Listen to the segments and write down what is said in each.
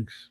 Thanks.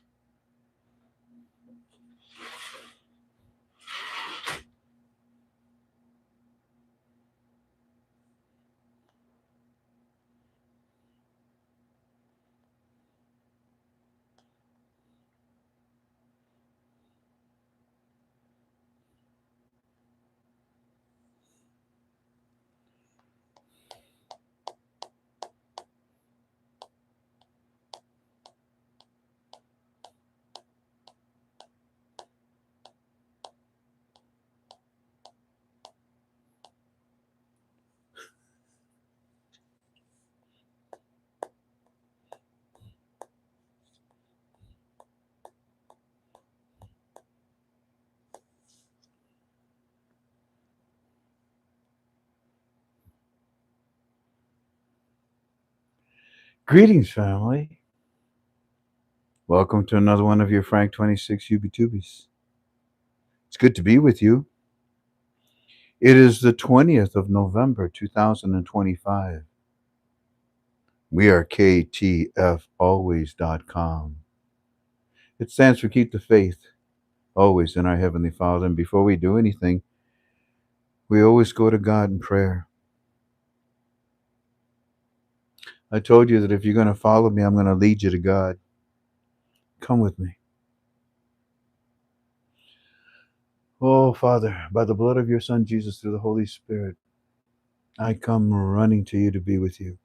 Greetings, family. Welcome to another one of your Frank26 UB2Bs. It's good to be with you. It is the 20th of November, 2025. We are KTFalways.com. It stands for Keep the Faith Always in Our Heavenly Father. And before we do anything, we always go to God in prayer. I told you that if you're going to follow me, I'm going to lead you to God. Come with me. Oh, Father, by the blood of your Son, Jesus, through the Holy Spirit, I come running to you to be with you.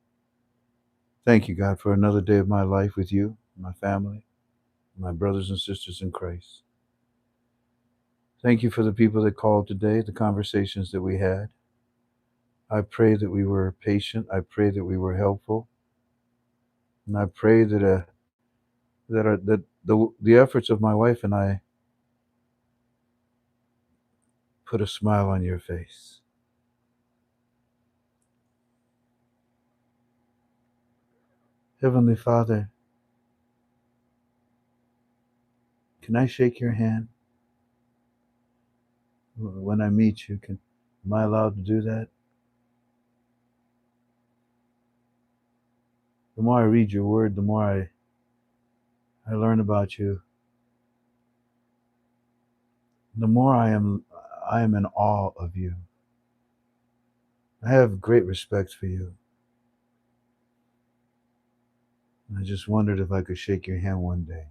Thank you, God, for another day of my life with you, my family, my brothers and sisters in Christ. Thank you for the people that called today, the conversations that we had. I pray that we were patient. I pray that we were helpful. And I pray that the efforts of my wife and I put a smile on your face. Heavenly Father, can I shake your hand when I meet you? Am I allowed to do that? The more I read your word, the more I learn about you, the more I am in awe of you. I have great respect for you. I just wondered if I could shake your hand one day.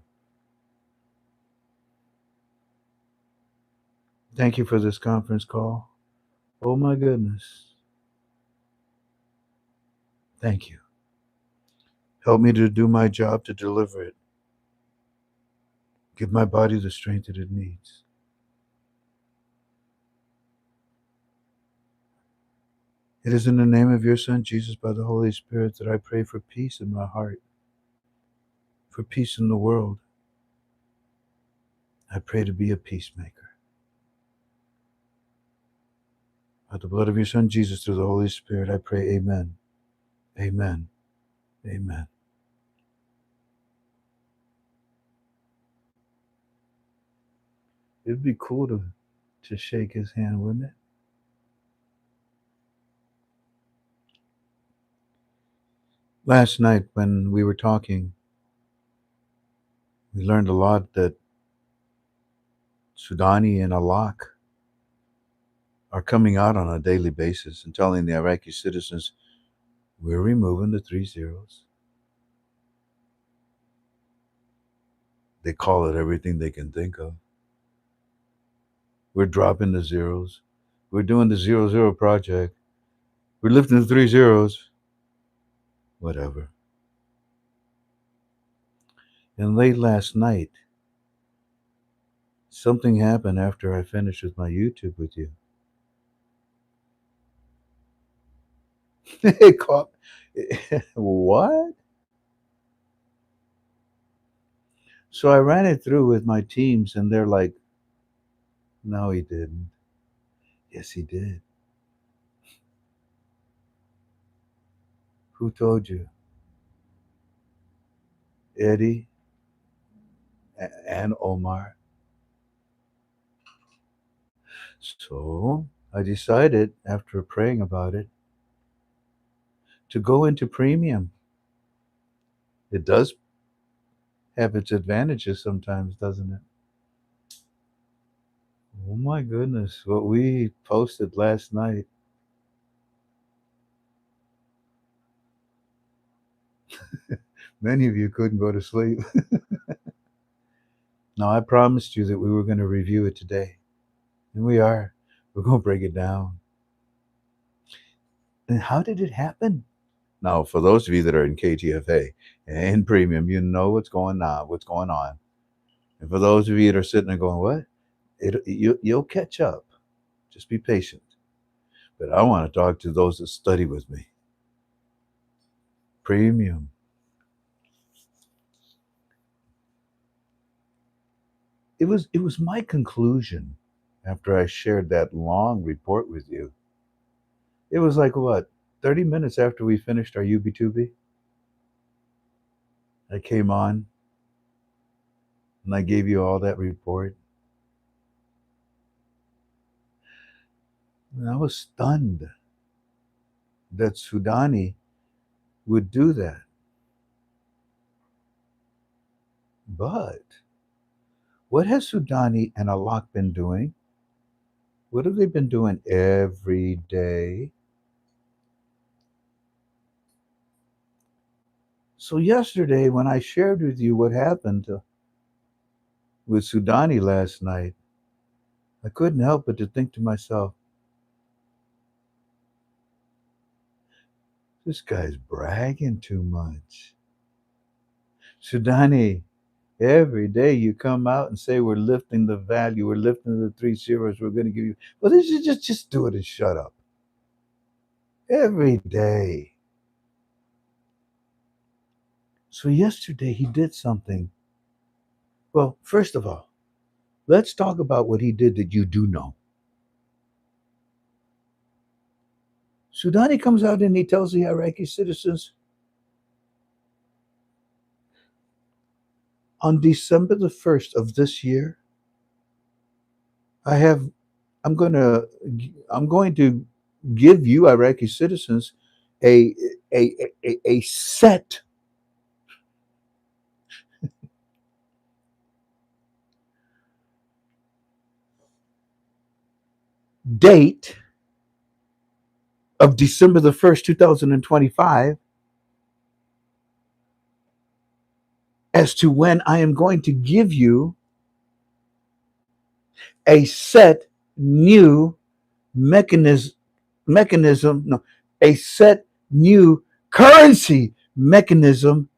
Thank you for this conference call. Oh my goodness. Thank you. Help me to do my job to deliver it. Give my body the strength that it needs. It is in the name of your Son, Jesus, by the Holy Spirit, that I pray for peace in my heart, for peace in the world. I pray to be a peacemaker. By the blood of your Son, Jesus, through the Holy Spirit, I pray, amen, amen, amen. It'd be cool to shake his hand, wouldn't it? Last night when we were talking, we learned a lot that Sudani and Alak are coming out on a daily basis and telling the Iraqi citizens, we're removing the 3 zeros. They call it everything they can think of. We're dropping the zeros. We're doing the 0-0 project. We're lifting the 3 zeros. Whatever. And late last night, something happened after I finished with my YouTube with you. It caught. What? So I ran it through with my teams, and they're like, no, he didn't. Yes, he did. Who told you? Eddie and Omar. So I decided, after praying about it, to go into premium. It does have its advantages sometimes, doesn't it? Oh my goodness, what we posted last night. Many of you couldn't go to sleep. Now, I promised you that we were going to review it today, and we are. We're going to break it down. And how did it happen? Now, for those of you that are in KTFA and premium, you know what's going on. And for those of you that are sitting there going, "What?" You'll catch up. Just be patient. But I want to talk to those that study with me. Premium. It was my conclusion after I shared that long report with you. It was like what, 30 minutes after we finished our UB2B? I came on and I gave you all that report. And I was stunned that Sudani would do that. But what has Sudani and Alak been doing? What have they been doing every day? So yesterday, when I shared with you what happened with Sudani last night, I couldn't help but to think to myself, this guy's bragging too much. Sudani, every day you come out and say we're lifting the value, we're lifting the 3 zeros, we're going to give you. Well, this is just do it and shut up. Every day. So yesterday he did something. Well, first of all, let's talk about what he did that you do know. Sudani comes out and he tells the Iraqi citizens, on December the 1st of this year, I have I'm going to I'm going to give you Iraqi citizens a a set date of December the 1st, 2025 as to when I am going to give you a set new mechanism, no, a set new currency mechanism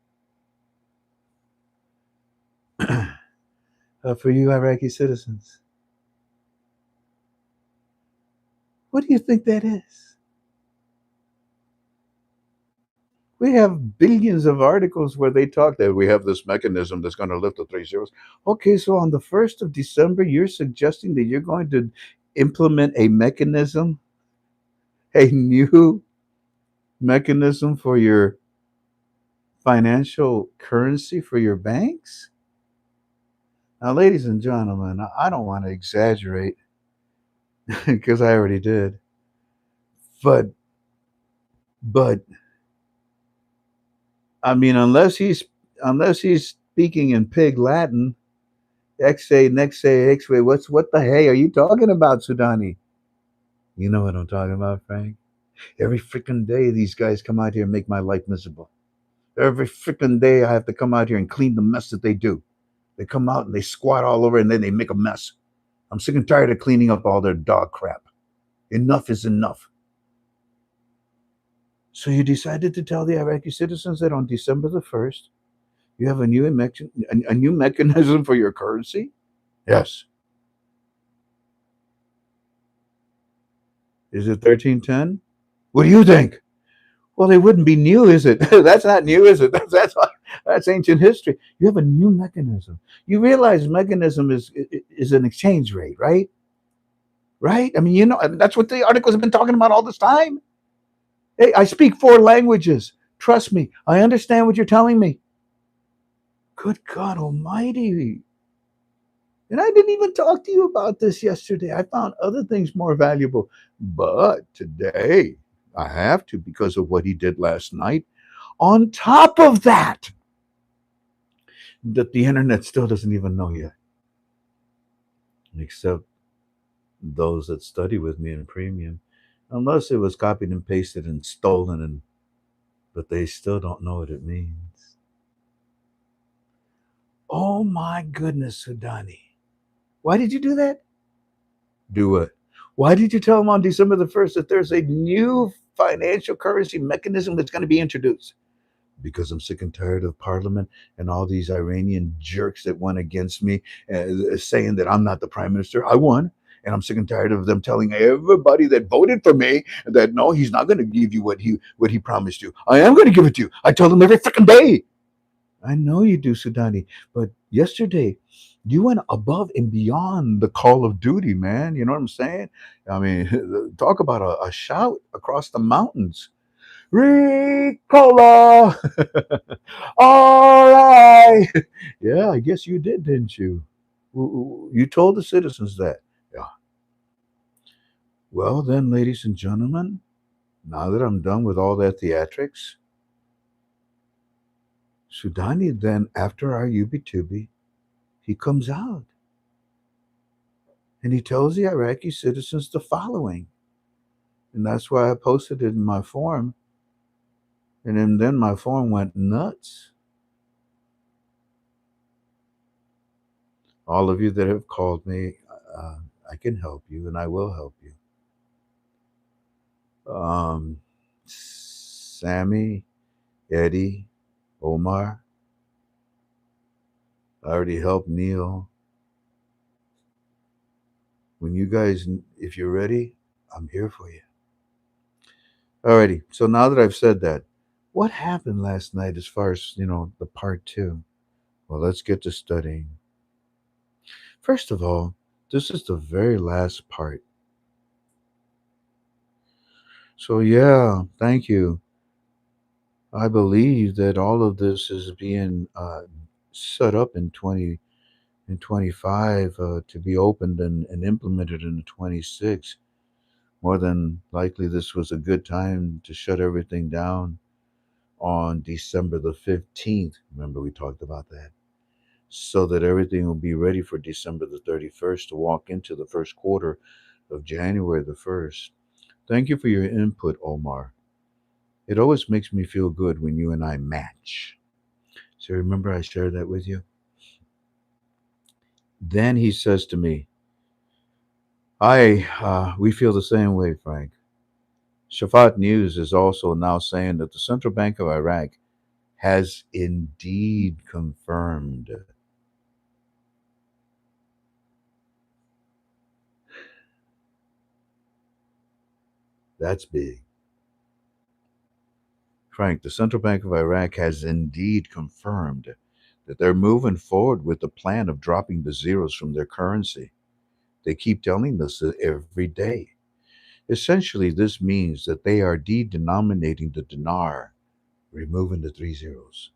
for you Iraqi citizens. What do you think that is? We have billions of articles where they talk that we have this mechanism that's going to lift the 3 zeros. Okay, so on the 1st of December, you're suggesting that you're going to implement a mechanism, a new mechanism for your financial currency for your banks? Now, ladies and gentlemen, I don't want to exaggerate because I already did, but but I mean, unless he's speaking in pig Latin, Exe, nexe, exe, what the hey are you talking about, Sudani? You know what I'm talking about, Frank? Every freaking day these guys come out here and make my life miserable. Every freaking day I have to come out here and clean the mess that they do. They come out and they squat all over and then they make a mess. I'm sick and tired of cleaning up all their dog crap. Enough is enough. So you decided to tell the Iraqi citizens that on December the 1st, you have a new mechanism for your currency? Yes. Is it 1310? What do you think? Well, it wouldn't be new, is it? That's not new, is it? That's ancient history. You have a new mechanism. You realize mechanism is an exchange rate, right? Right? I mean, that's what the articles have been talking about all this time. Hey, I speak 4 languages. Trust me, I understand what you're telling me. Good God Almighty. And I didn't even talk to you about this yesterday. I found other things more valuable. But today, I have to because of what he did last night. On top of that, that the internet still doesn't even know yet, except those that study with me in premium, unless it was copied and pasted and stolen, and but they still don't know what it means. Oh my goodness, Sudani. Why did you do that? Do what? Why did you tell them on December the 1st that there's a new financial currency mechanism that's going to be introduced? Because I'm sick and tired of Parliament and all these Iranian jerks that went against me, saying that I'm not the prime minister. I won. And I'm sick and tired of them telling everybody that voted for me that no, he's not going to give you what he promised you. I am going to give it to you. I tell them every freaking day. I know you do, Sudani. But yesterday, you went above and beyond the call of duty, man. You know what I'm saying? I mean, talk about a shout across the mountains. Ricola! All right. Yeah, I guess you did, didn't you? You told the citizens that. Yeah. Well, then, ladies and gentlemen, now that I'm done with all that theatrics, Sudani then, after our Yubi he comes out and he tells the Iraqi citizens the following. And that's why I posted it in my forum. And then my forum went nuts. All of you that have called me, I can help you and I will help you. Sammy, Eddie, Omar, I already helped Neil. When you guys, if you're ready, I'm here for you. Alrighty. So now that I've said that, what happened last night as far as, the part two? Well, let's get to studying. First of all, this is the very last part. So, yeah, thank you. I believe that all of this is being set up in 25 to be opened and implemented in 26. More than likely, this was a good time to shut everything down on December the 15th. Remember, we talked about that. So that everything will be ready for December the 31st to walk into the first quarter of January the 1st. Thank you for your input, Omar. It always makes me feel good when you and I match. So remember, I shared that with you? Then he says to me, we feel the same way, Frank. Shafat News is also now saying that the Central Bank of Iraq has indeed confirmed. That's big. Frank, the Central Bank of Iraq has indeed confirmed that they're moving forward with the plan of dropping the zeros from their currency. They keep telling us that every day. Essentially, this means that they are de denominating the dinar, removing the three zeros.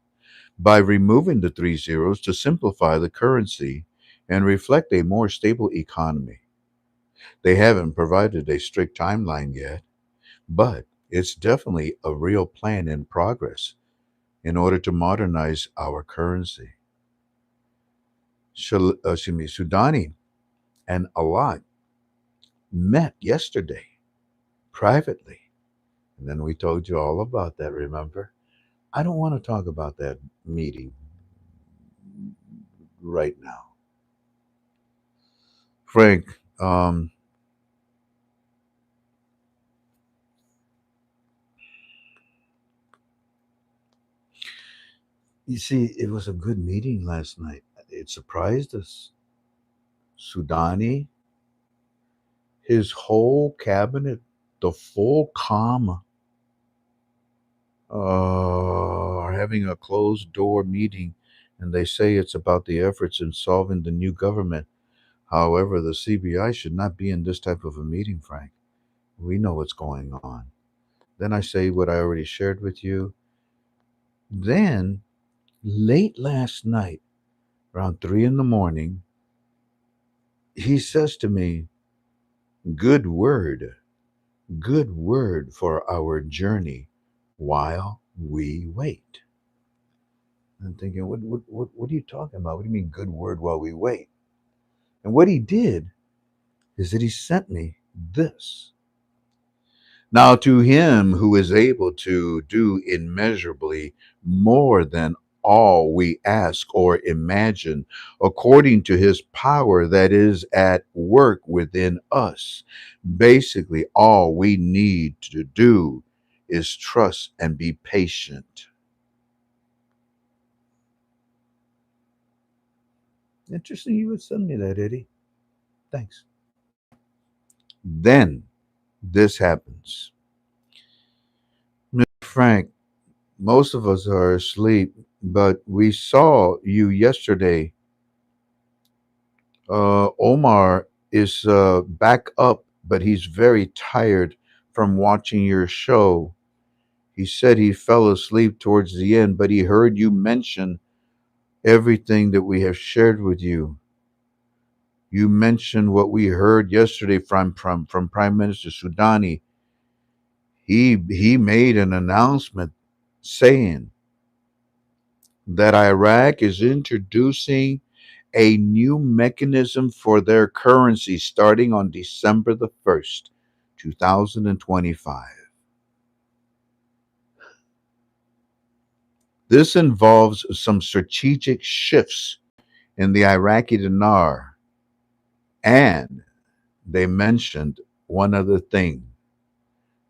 By removing the three zeros to simplify the currency and reflect a more stable economy. They haven't provided a strict timeline yet, but it's definitely a real plan in progress in order to modernize our currency. Sudani and Alat met yesterday privately. And then we told you all about that, remember? I don't want to talk about that meeting right now. Frank, you see, it was a good meeting last night. It surprised us. Sudani, his whole cabinet, the full calm, are having a closed door meeting, and they say it's about the efforts in solving the new government. However, the CBI should not be in this type of a meeting, Frank. We know what's going on. Then I say what I already shared with you. Then, late last night, around 3 in the morning, he says to me, Good word, good word for our journey while we wait. I'm thinking, what are you talking about? What do you mean, good word while we wait? And what he did is that he sent me this. Now, to him who is able to do immeasurably more than all we ask or imagine, according to his power that is at work within us. Basically, all we need to do is trust and be patient. Interesting you would send me that, Eddie. Thanks. Then this happens. Mr. Frank, most of us are asleep, but we saw you yesterday. Omar is back up, but he's very tired from watching your show. He said he fell asleep towards the end, but he heard you mention everything that we have shared with you. You mentioned what we heard yesterday from Prime Minister Sudani. He made an announcement saying that Iraq is introducing a new mechanism for their currency starting on December the 1st, 2025. This involves some strategic shifts in the Iraqi dinar, and they mentioned one other thing.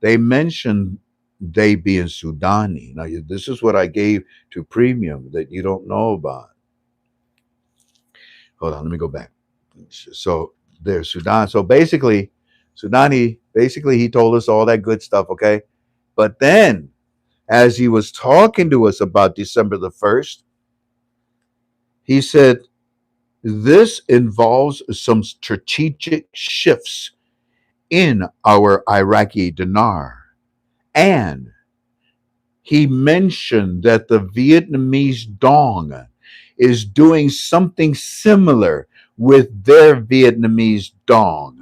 They mentioned they being Sudani. Now, this is what I gave to Premium that you don't know about. Hold on, let me go back. So there's Sudan. So basically, Sudani, basically, he told us all that good stuff, okay? But then, as he was talking to us about December the 1st, he said, this involves some strategic shifts in our Iraqi dinar. And he mentioned that the Vietnamese dong is doing something similar with their Vietnamese dong.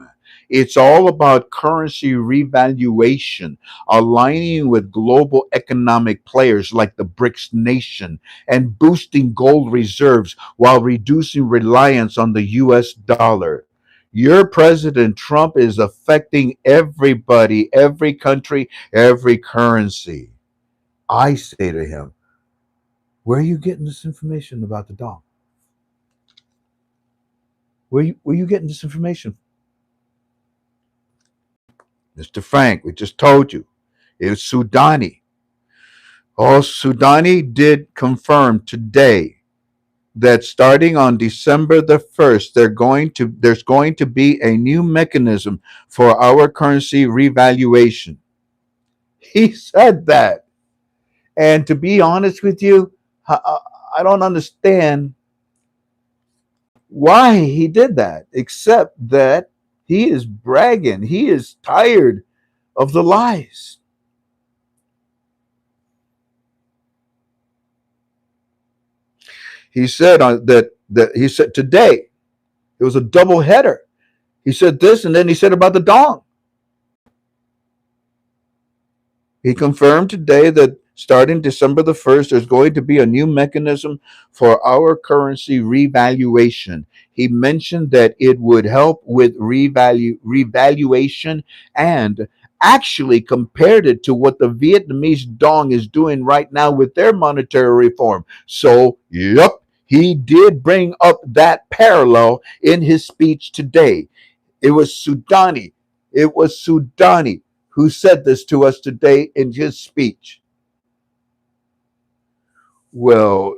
It's all about currency revaluation, aligning with global economic players like the BRICS nation, and boosting gold reserves while reducing reliance on the US dollar. Your President Trump is affecting everybody, every country, every currency. I say to him, where are you getting this information about the dog? Where you getting this information? Mr. Frank, we just told you. It was Sudani. Oh, Sudani did confirm today that starting on December the 1st, there's going to be a new mechanism for our currency revaluation. He said that. And to be honest with you, I don't understand why he did that, except that he is bragging. He is tired of the lies. He said that he said today it was a double header. He said this, and then he said about the dong. He confirmed today that starting December the 1st, there's going to be a new mechanism for our currency revaluation. He mentioned that it would help with revaluation and actually compared it to what the Vietnamese dong is doing right now with their monetary reform. So, yep, he did bring up that parallel in his speech today. It was Sudani. It was Sudani who said this to us today in his speech. Well,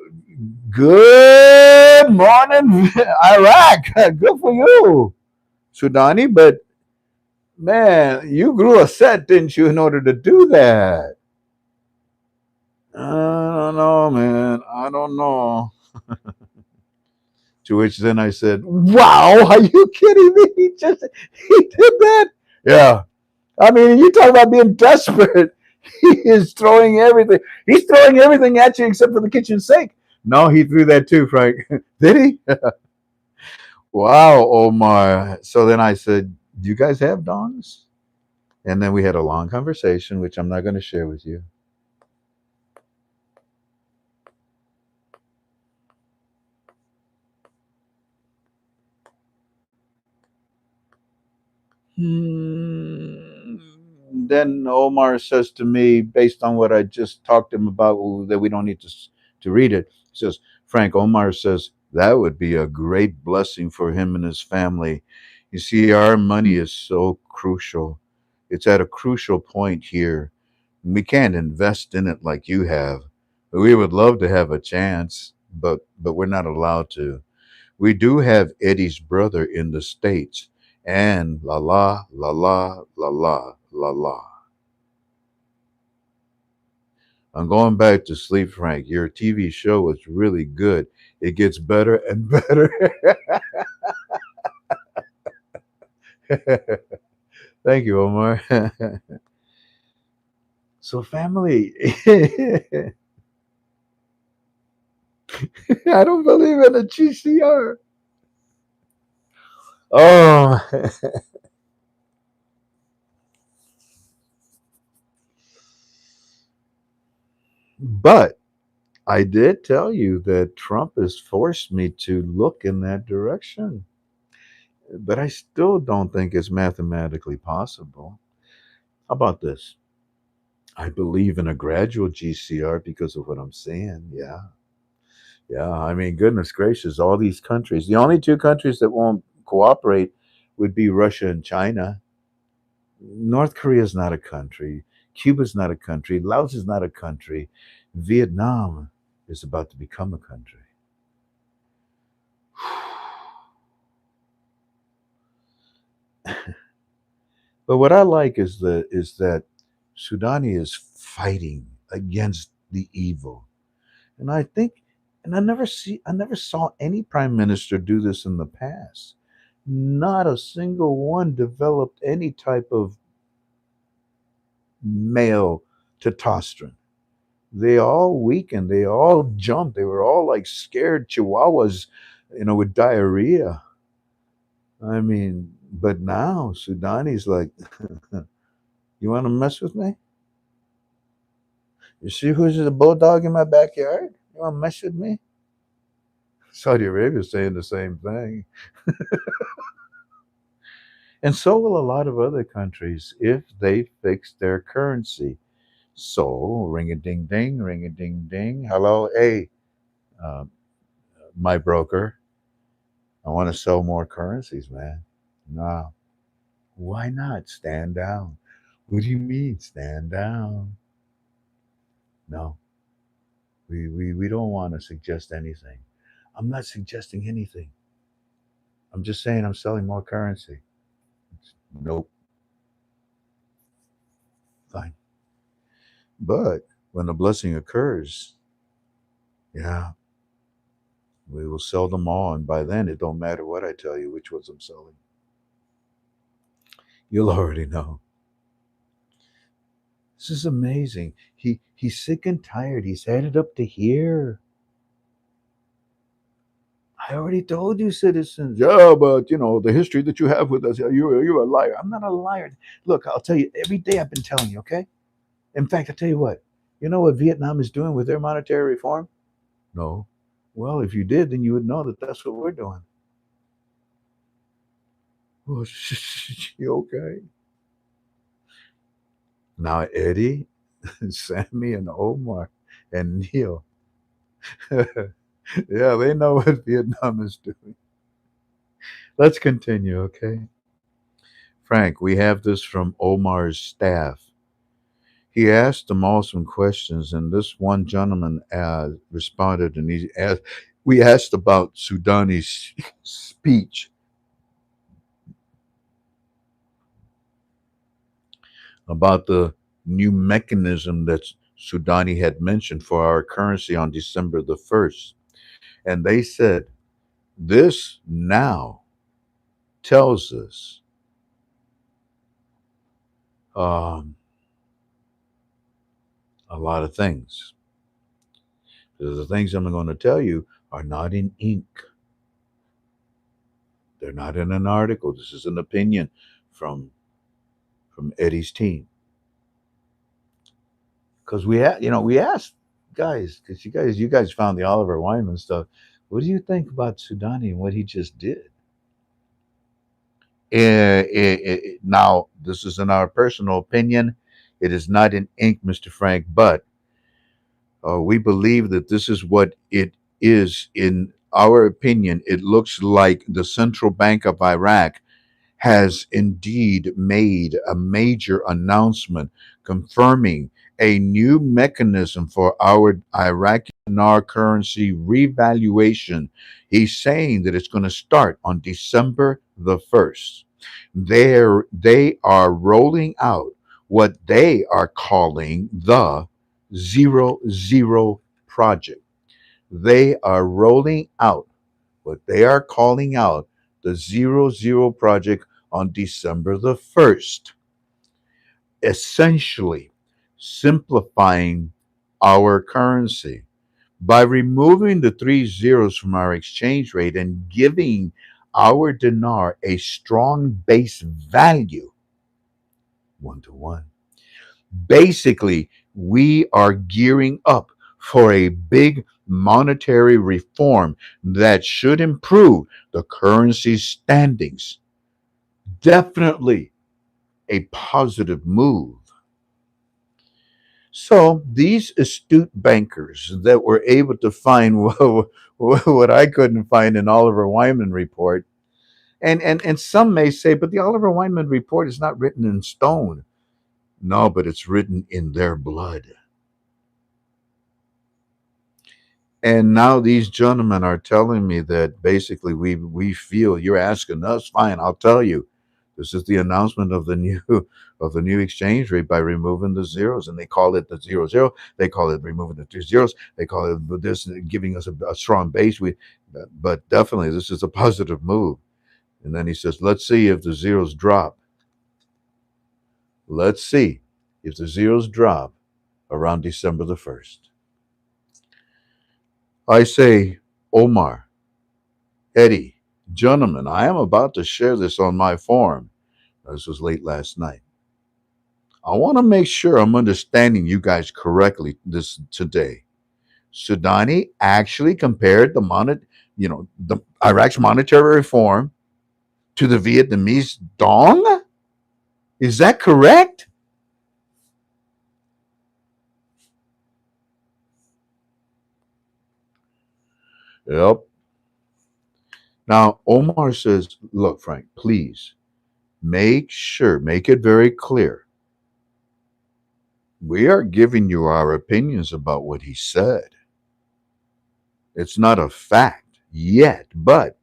good morning, Iraq. Good for you, Sudani. But man, you grew a set, didn't you, in order to do that? I don't know, man. I don't know. To which then I said, wow, are you kidding me? He did that? Yeah. I mean, you talk about being desperate. He is throwing everything. He's throwing everything at you except for the kitchen sink. No, he threw that too, Frank. Did he? Wow, Omar. So then I said, do you guys have dongs? And then we had a long conversation, which I'm not going to share with you. Then Omar says to me, based on what I just talked to him about, that we don't need to read it. He says, Frank, Omar says that would be a great blessing for him and his family. You see, our money is so crucial. It's at a crucial point here. We can't invest in it like you have. We would love to have a chance, but we're not allowed to. We do have Eddie's brother in the States, and la la, la la, la la, la la. I'm going back to sleep, Frank. Your TV show was really good. It gets better and better. Thank you, Omar. So, family, I don't believe in a GCR. Oh, but I did tell you that Trump has forced me to look in that direction. But I still don't think it's mathematically possible. How about this? I believe in a gradual GCR because of what I'm saying. Yeah. Yeah. I mean, goodness gracious, all these countries, the only two countries that won't cooperate would be Russia and China. North Korea is not a country. Cuba's not a country. Laos is not a country. Vietnam is about to become a country. But what I like is that Sudani is fighting against the evil. And I think and I never saw any prime minister do this in the past. Not a single one developed any type of male testosterone. They all weakened, they all jumped, they were all like scared chihuahuas, with diarrhea. I mean, but now Sudani's like, you want to mess with me? You see who's the bulldog in my backyard? You want to mess with me? Saudi Arabia is saying the same thing. And so will a lot of other countries if they fix their currency. So, ring a ding ding, ring a ding ding. Hello, hey, uh, my broker. I want to sell more currencies, man. No, why not? Stand down. What do you mean, stand down? No, we don't want to suggest anything. I'm not suggesting anything. I'm just saying I'm selling more currency. Nope, fine. But when the blessing occurs, yeah, we will sell them all, and by then it don't matter what I tell you which ones I'm selling. You'll already know. This is amazing. He's sick and tired. He's headed up to here. I already told you, citizens. Yeah, but the history that you have with us, you're a liar. I'm not a liar. Look, I'll tell you every day. I've been telling you. Okay. In fact, I'll tell you what. You know what Vietnam is doing with their monetary reform? No. Well, if you did, then you would know that that's what we're doing. Oh, you okay? Now, Eddie, Sammy, and Omar, and Neil. Yeah, they know what Vietnam is doing. Let's continue, okay? Frank, we have this from Omar's staff. He asked them all some questions, and this one gentleman responded, and we asked about Sudani's speech about the new mechanism that Sudani had mentioned for our currency on December the 1st. And they said, this now tells us um, a lot of things. The things I'm going to tell you are not in ink. They're not in an article. This is an opinion from Eddie's team. Because we asked guys, because you guys found the Oliver Wyman stuff. What do you think about Sudani and what he just did? Now, this is in our personal opinion. It is not in ink, Mr. Frank, but we believe that this is what it is. In our opinion, it looks like the Central Bank of Iraq has indeed made a major announcement confirming a new mechanism for our Iraqi dinar currency revaluation. He's saying that it's going to start on December the 1st. They are rolling out what they are calling the zero project. They are rolling out what they are calling out the zero project on December the 1st, essentially simplifying our currency by removing the three zeros from our exchange rate and giving our dinar a strong base value, 1 to 1. Basically, we are gearing up for a big monetary reform that should improve the currency's standings. Definitely a positive move. So these astute bankers that were able to find what I couldn't find in Oliver Wyman report, and some may say, but the Oliver Wyman report is not written in stone. No, but it's written in their blood. And now these gentlemen are telling me that basically we feel you're asking us, fine, I'll tell you. This is the announcement of the new of the new exchange rate by removing the zeros, and they call it the 0 0. They call it removing the two zeros. They call it this giving us a strong base. But definitely this is a positive move. And then he says, let's see if the zeros drop. Let's see if the zeros drop around December the 1st. I say, Omar, Eddie, gentlemen, I am about to share this on my forum. This was late last night. I want to make sure I'm understanding you guys correctly this today. Sudani actually compared the Iraq's monetary reform to the Vietnamese dong. Is that correct? Yep. Now Omar says, "Look, Frank, please make it very clear. We are giving you our opinions about what he said. It's not a fact yet, but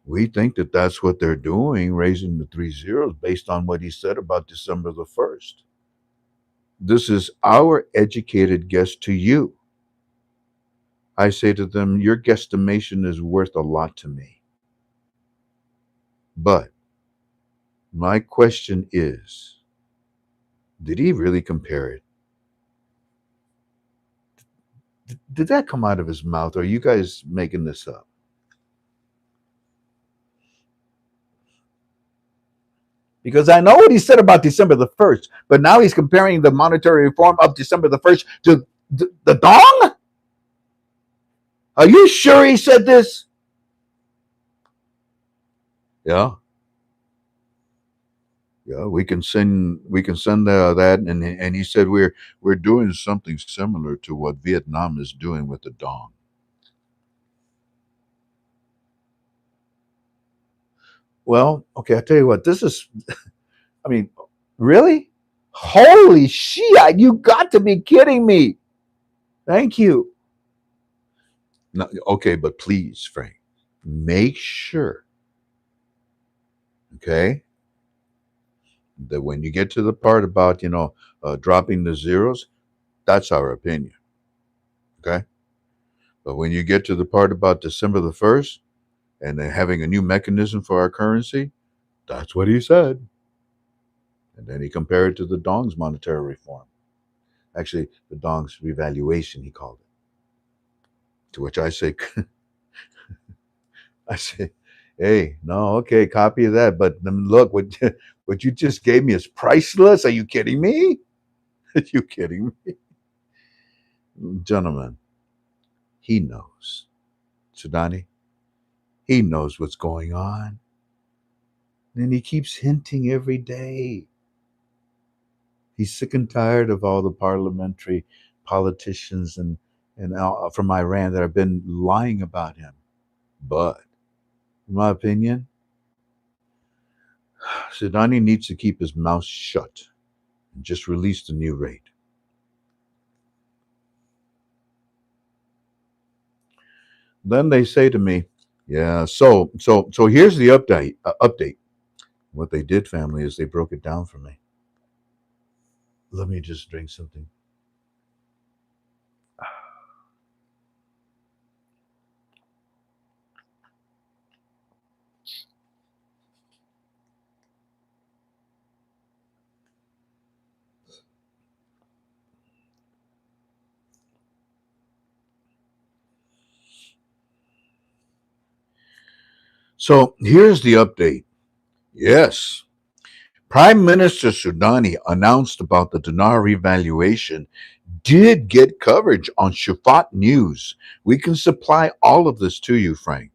we think that that's what they're doing, raising the three zeros based on what he said about December the 1st. This is our educated guess to you. I say to them, your guesstimation is worth a lot to me. But my question is, did he really compare it? Did that come out of his mouth? Or are you guys making this up? Because I know what he said about December the 1st, but now he's comparing the monetary reform of December the 1st to the dong? Are you sure he said this? Yeah. Yeah, we can send that, and he said we're doing something similar to what Vietnam is doing with the dong. Well, okay, I tell you what, this is, I mean, really? Holy shit! You got to be kidding me! Thank you. No, okay, but please, Frank, make sure, okay, that when you get to the part about dropping the zeros, that's our opinion, okay. But when you get to the part about December the 1st and then having a new mechanism for our currency, that's what he said. And then he compared it to the Dong's monetary reform. Actually, the Dong's revaluation, he called it. To which I say, I say, hey, no, okay, copy of that. But then look, what you just gave me is priceless. Are you kidding me? Are you kidding me? Gentlemen, he knows. Sudani, He knows what's going on. And he keeps hinting every day. He's sick and tired of all the parliamentary politicians and from Iran that have been lying about him. But in my opinion, Sudani needs to keep his mouth shut and just release the new rate. Then they say to me, "Yeah, so here's the update. Update. What they did, family, is they broke it down for me. Let me just drink something. So here's the update. Yes, Prime Minister Sudani announced about the dinar revaluation did get coverage on Shafat News. We can supply all of this to you, Frank.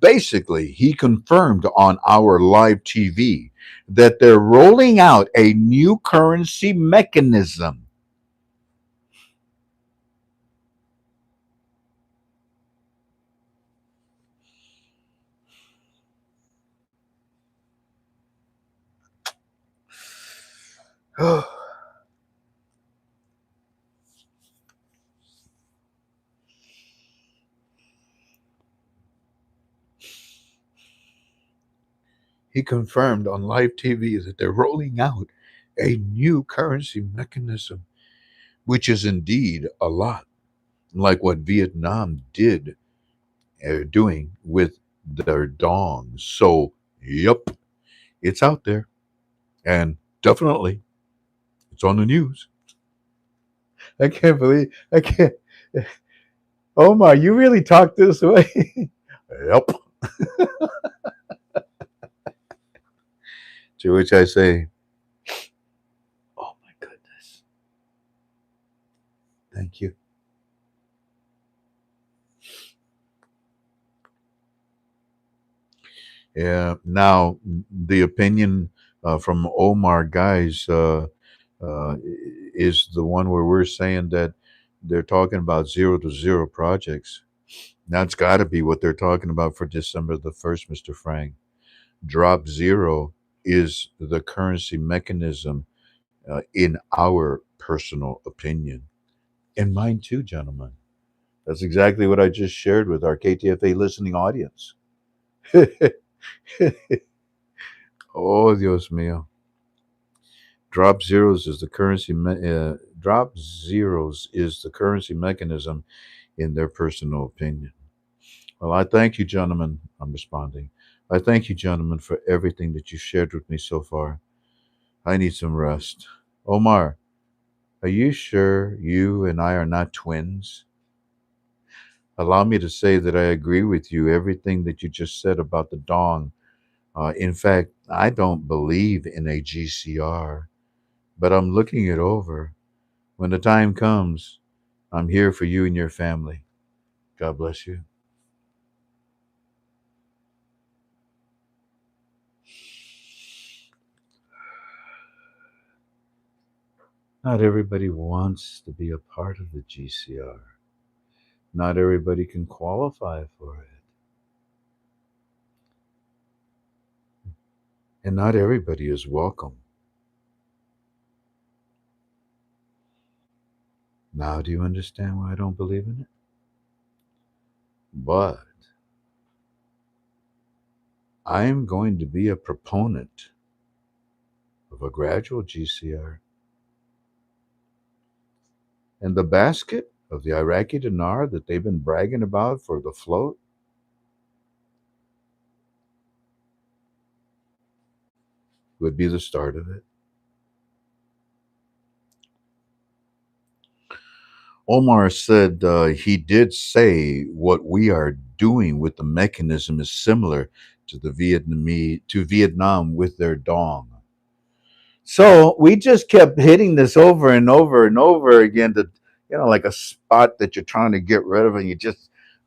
Basically, he confirmed on our live TV that they're rolling out a new currency mechanism. He confirmed on live TV that they're rolling out a new currency mechanism, which is indeed a lot like what Vietnam did doing with their dongs. So, yep, it's out there. And definitely, it's on the news. I can't believe, I can't. Omar, you really talk this way? Yep. To which I say, oh my goodness. Thank you. Yeah. Now, the opinion from Omar guys uh, is the one where we're saying that they're talking about zero to zero projects. That's got to be what they're talking about for December the 1st, Mr. Frank. Drop zero is the currency mechanism, in our personal opinion. And mine too, gentlemen. That's exactly what I just shared with our KTFA listening audience. Oh, Dios mío. Drop zeros is the currency mechanism in their personal opinion. Well, I thank you, gentlemen. I'm responding. I thank you, gentlemen, for everything that you shared with me so far. I need some rest. Omar, are you sure you and I are not twins? Allow me to say that I agree with you, everything that you just said about the dong. In fact, I don't believe in a GCR, but I'm looking it over. When the time comes, I'm here for you and your family. God bless you. Not everybody wants to be a part of the GCR. Not everybody can qualify for it. And not everybody is welcome. Now, do you understand why I don't believe in it? But I am going to be a proponent of a gradual GCR. And the basket of the Iraqi dinar that they've been bragging about for the float would be the start of it. Omar said he did say what we are doing with the mechanism is similar to the Vietnamese to Vietnam with their dong. So we just kept hitting this over and over and over again to, like a spot that you're trying to get rid of, and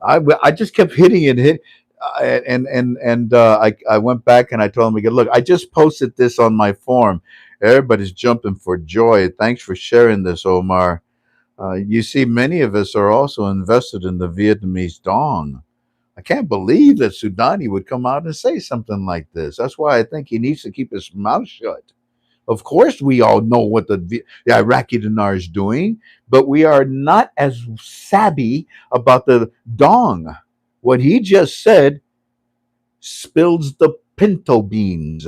I just kept hitting it. I went back and I told him again, look, I just posted this on my forum. Everybody's jumping for joy. Thanks for sharing this, Omar. You see, many of us are also invested in the Vietnamese dong. I can't believe that Sudani would come out and say something like this. That's why I think he needs to keep his mouth shut. Of course, we all know what the Iraqi dinar is doing, but we are not as savvy about the dong. What he just said spills the pinto beans.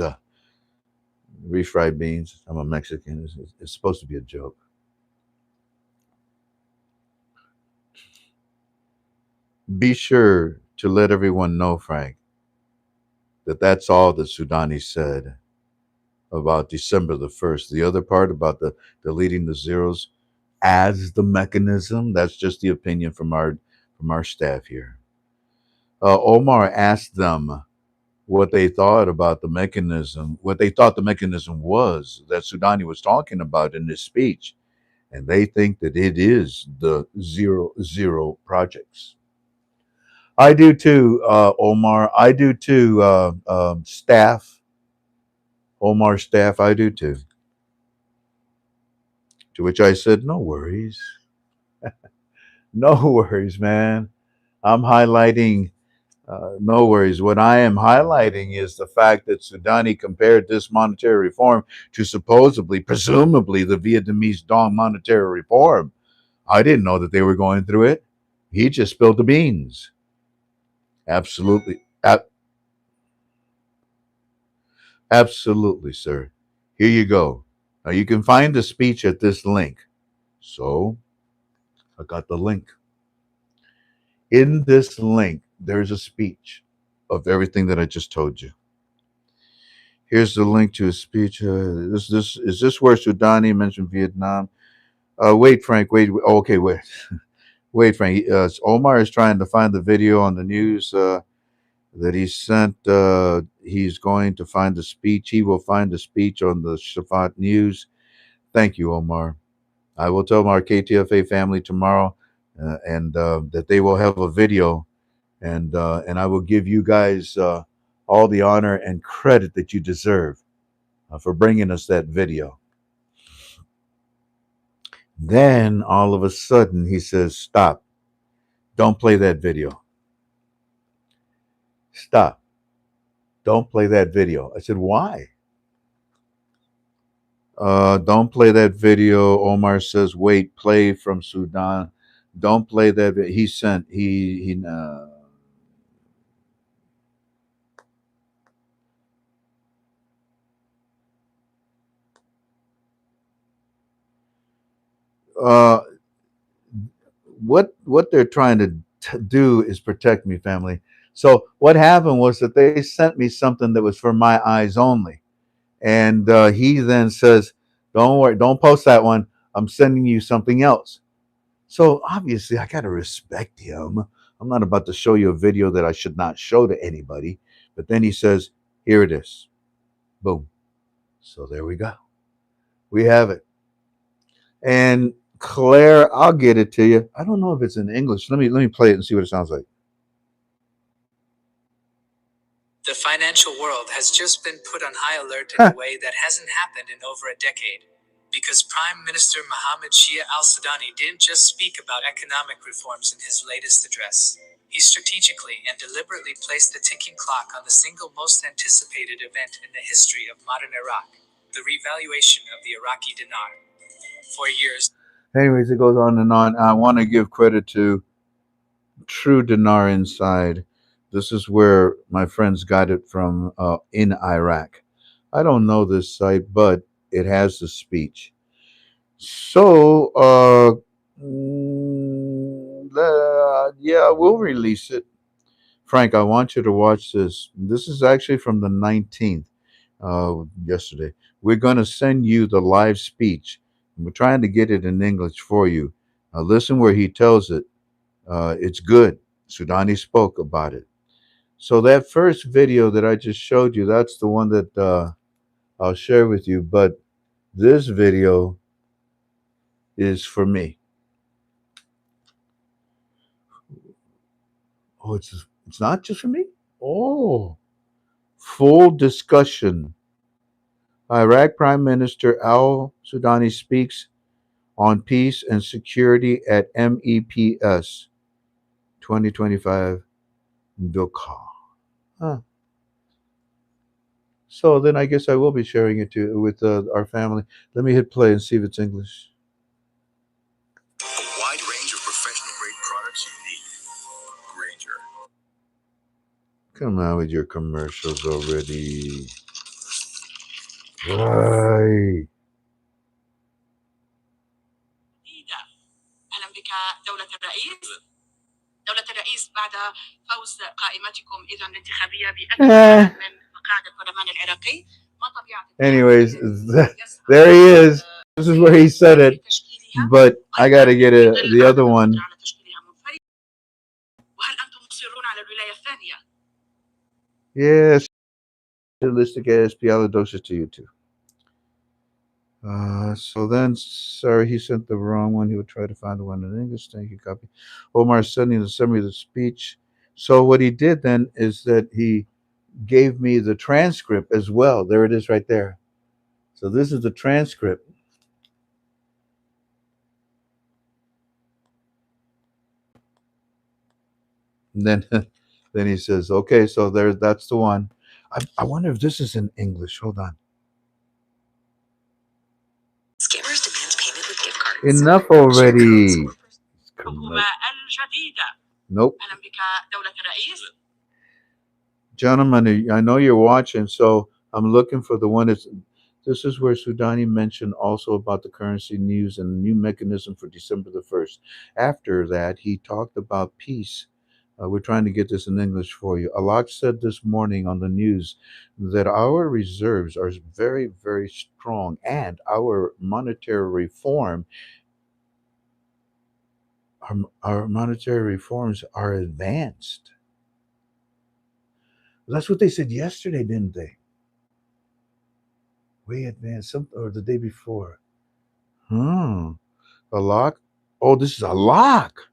Refried beans. I'm a Mexican. It's supposed to be a joke. Be sure to let everyone know, Frank, that that's all that Sudani said about December the 1st. The other part about the deleting the zeros as the mechanism, that's just the opinion from our staff here. Omar asked them what they thought about the mechanism, what they thought the mechanism was that Sudani was talking about in this speech. And they think that it is the zero projects. I do too, Omar. I do too, staff. Omar staff, I do too. To which I said, no worries. No worries, man. I'm highlighting, no worries. What I am highlighting is the fact that Sudani compared this monetary reform to supposedly, presumably, the Vietnamese Dong monetary reform. I didn't know that they were going through it. He just spilled the beans. Absolutely. Absolutely, sir. Here you go. Now you can find the speech at this link. So I got the link. In this link, there's a speech of everything that I just told you. Here's the link to his speech. This is this where Sudani mentioned Vietnam. Wait, Frank. Wait. Okay, wait. Wait, Frank. Omar is trying to find the video on the news that he sent. He's going to find the speech. He will find the speech on the Shafat News. Thank you, Omar. I will tell my KTFA family tomorrow, and that they will have a video, and I will give you guys all the honor and credit that you deserve for bringing us that video. Then all of a sudden he says, "Stop! Don't play that video. Stop! Don't play that video." I said, "Why?" Don't play that video. Omar says, "Wait, play from Sudan. Don't play that." He sent. He. Uh, what they're trying to do is protect me, family. So what happened was that they sent me something that was for my eyes only, and he then says, "Don't worry, don't post that one. I'm sending you something else." So obviously, I got to respect him. I'm not about to show you a video that I should not show to anybody. But then he says, "Here it is." Boom. So there we go. We have it. And Claire, I'll get it to you. I don't know if it's in English. Let me play it and see what it sounds like. The financial world has just been put on high alert in a way that hasn't happened in over a decade. Because Prime Minister Mohammed Shia al Sudani didn't just speak about economic reforms in his latest address. He strategically and deliberately placed the ticking clock on the single most anticipated event in the history of modern Iraq, the revaluation of the Iraqi dinar. For years. Anyways, it goes on and on. I want to give credit to True Dinar Inside. This is where my friends got it from in Iraq. I don't know this site, but it has the speech. So, yeah, we'll release it. Frank, I want you to watch this. This is actually from the 19th, yesterday. We're going to send you the live speech. We're trying to get it in English for you. Listen where he tells it. It's good. Sudani spoke about it. So that first video that I just showed you, that's the one that I'll share with you. But this video is for me. Oh, it's not just for me? Oh, full discussion. Iraq Prime Minister Al Sudani speaks on peace and security at MEPS 2025 Doha. Huh. So then I guess I will be sharing it with our family. Let me hit play and see if it's English. A wide range of professional grade products you need. Granger. Come on with your commercials already. Why? أهلا بك دولة الرئيس. دولة الرئيس بعد فوز قائمتكم إذا الانتخابية بأكثر من مقاعد البرلمان العراقي ما طبيعة Anyways, there he is. This is where he said it, but I gotta get the other one. وهل أنتم مصرون على الولاية الثانية؟ Yes, realistic ASP doses to you too. So then, sorry, he sent the wrong one. He would try to find the one in English. Thank you, copy. Omar sending the summary of the speech. So what he did then is that he gave me the transcript as well. There it is right there. So this is the transcript. And then then he says, okay, so that's the one. I wonder if this is in English. Hold on. Scammers demand payment with gift cards. Enough already. Nope. Gentlemen, I know you're watching, so I'm looking for the one that's. This is where Sudani mentioned also about the currency news and the new mechanism for December the 1st. After that, he talked about peace. We're trying to get this in English for you. Alok said this morning on the news that our reserves are very, very strong and our monetary reform, our monetary reforms are advanced. That's what they said yesterday, didn't they? Way advanced, some or the day before. Hmm. A lock? Oh, this is a lock.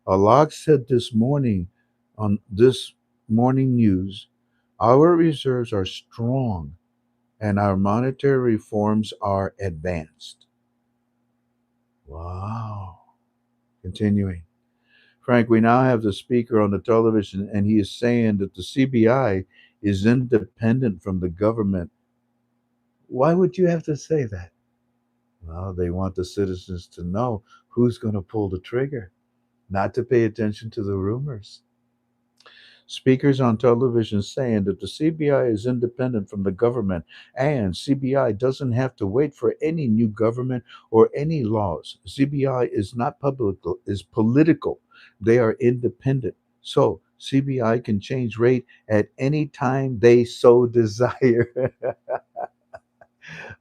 A lock said this morning on this morning news, our reserves are strong and our monetary reforms are advanced. Wow. Continuing. Frank, we now have the speaker on the television and he is saying that the CBI is independent from the government. Why would you have to say that? Well, they want the citizens to know who's going to pull the trigger, not to pay attention to the rumors. Speakers on television saying that the CBI is independent from the government and CBI doesn't have to wait for any new government or any laws. CBI is not public, is political. They are independent. So CBI can change rate at any time they so desire.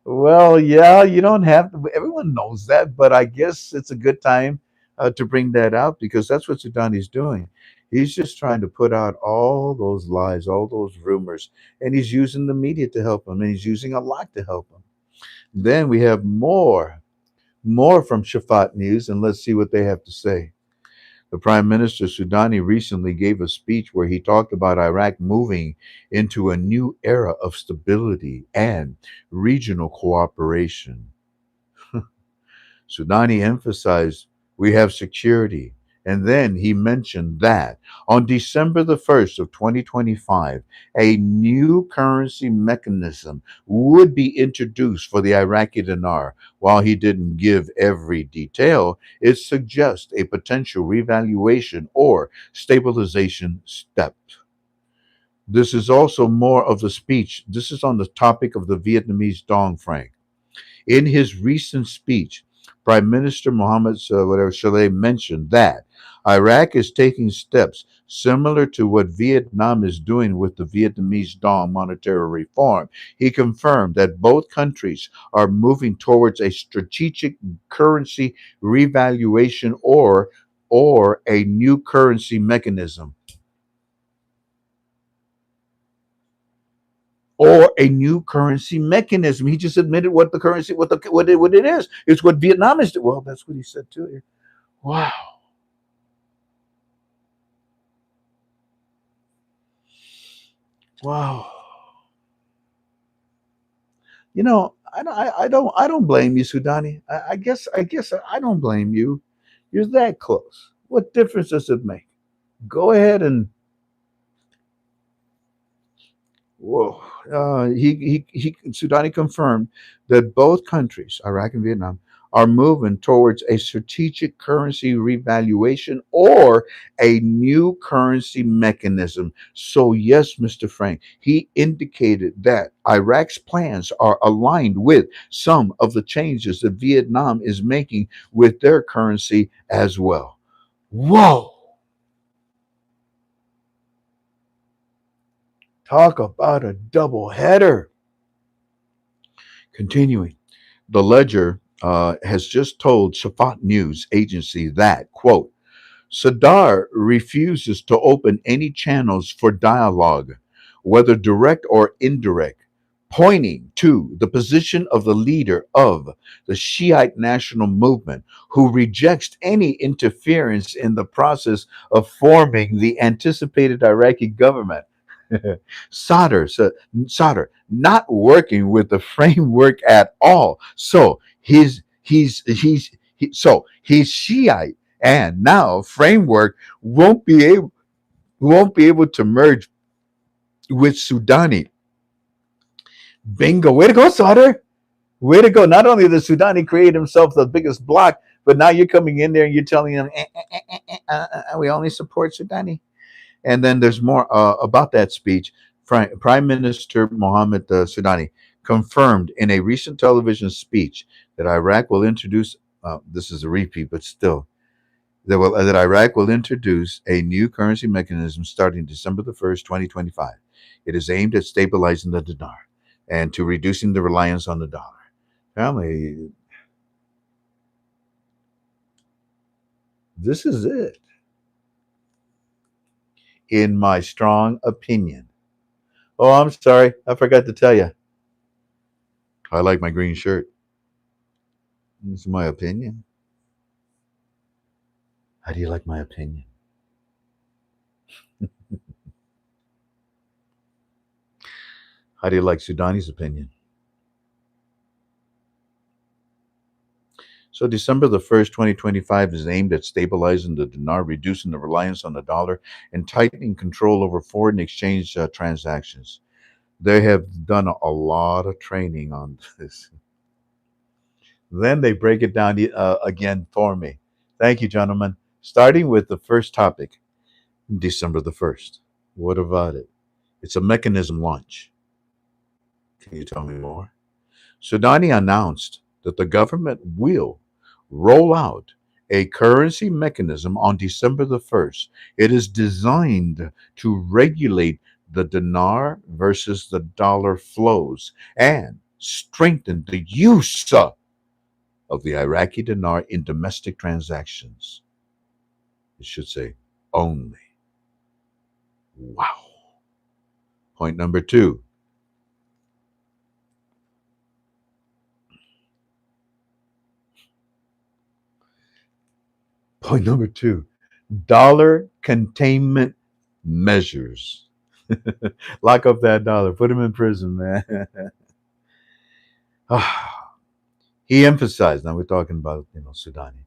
Well, yeah, you don't have to. Everyone knows that, but I guess it's a good time to bring that out because that's what Sudani's doing. He's just trying to put out all those lies, all those rumors, and he's using the media to help him, and he's using a lot to help him. Then we have more from Shafat News, and let's see what they have to say. The Prime Minister Sudani recently gave a speech where he talked about Iraq moving into a new era of stability and regional cooperation. Sudani emphasized we have security. And then he mentioned that on December the 1st of 2025, a new currency mechanism would be introduced for the Iraqi dinar. While he didn't give every detail, it suggests a potential revaluation or stabilization step. This is also more of the speech. This is on the topic of the Vietnamese dong franc. In his recent speech, Prime Minister Mohammed Saleh mentioned that Iraq is taking steps similar to what Vietnam is doing with the Vietnamese dong monetary reform. He confirmed that both countries are moving towards a strategic currency revaluation or a new currency mechanism. Or a new currency mechanism. He just admitted what the currency, what it is. It's what Vietnam is. Well, that's what he said too. Wow. Wow. You know, I don't blame you, Sudani. I guess I don't blame you. You're that close. What difference does it make? Go ahead and whoa. He Sudani confirmed that both countries, Iraq and Vietnam, are moving towards a strategic currency revaluation or a new currency mechanism. So, yes, Mr. Frank, he indicated that Iraq's plans are aligned with some of the changes that Vietnam is making with their currency as well. Whoa! Talk about a double header. Continuing. The Ledger has just told Shafat News Agency that, quote, Sadr refuses to open any channels for dialogue, whether direct or indirect, pointing to the position of the leader of the Shiite national movement, who rejects any interference in the process of forming the anticipated Iraqi government. Sadr not working with the framework at all. So he's Shiite, and now framework won't be able to merge with Sudani. Bingo! Way to go, Sadr! Way to go! Not only did Sudani create himself the biggest block, but now you're coming in there and you're telling him we only support Sudani. And then there's more about that speech. Prime Minister Mohammed Sudani confirmed in a recent television speech that Iraq will introduce, this is a repeat, but still, that Iraq will introduce a new currency mechanism starting December the 1st, 2025. It is aimed at stabilizing the dinar and to reducing the reliance on the dollar. Family, this is it, in my strong opinion. Oh, I'm sorry. I forgot to tell you. I like my green shirt. This is my opinion. How do you like my opinion? How do you like Sudani's opinion? So December the 1st, 2025 is aimed at stabilizing the dinar, reducing the reliance on the dollar, and tightening control over foreign exchange transactions. They have done a lot of training on this. Then they break it down again for me. Thank you, gentlemen. Starting with the first topic, December the 1st. What about it? It's a mechanism launch. Can you tell me more? Sudani announced that the government will roll out a currency mechanism on December the 1st. It is designed to regulate the dinar versus the dollar flows and strengthen the use of the Iraqi dinar in domestic transactions. It should say only. Wow. Point number two. Point number two, dollar containment measures. Lock up that dollar, put him in prison, man. He emphasized, now we're talking about, Sudani.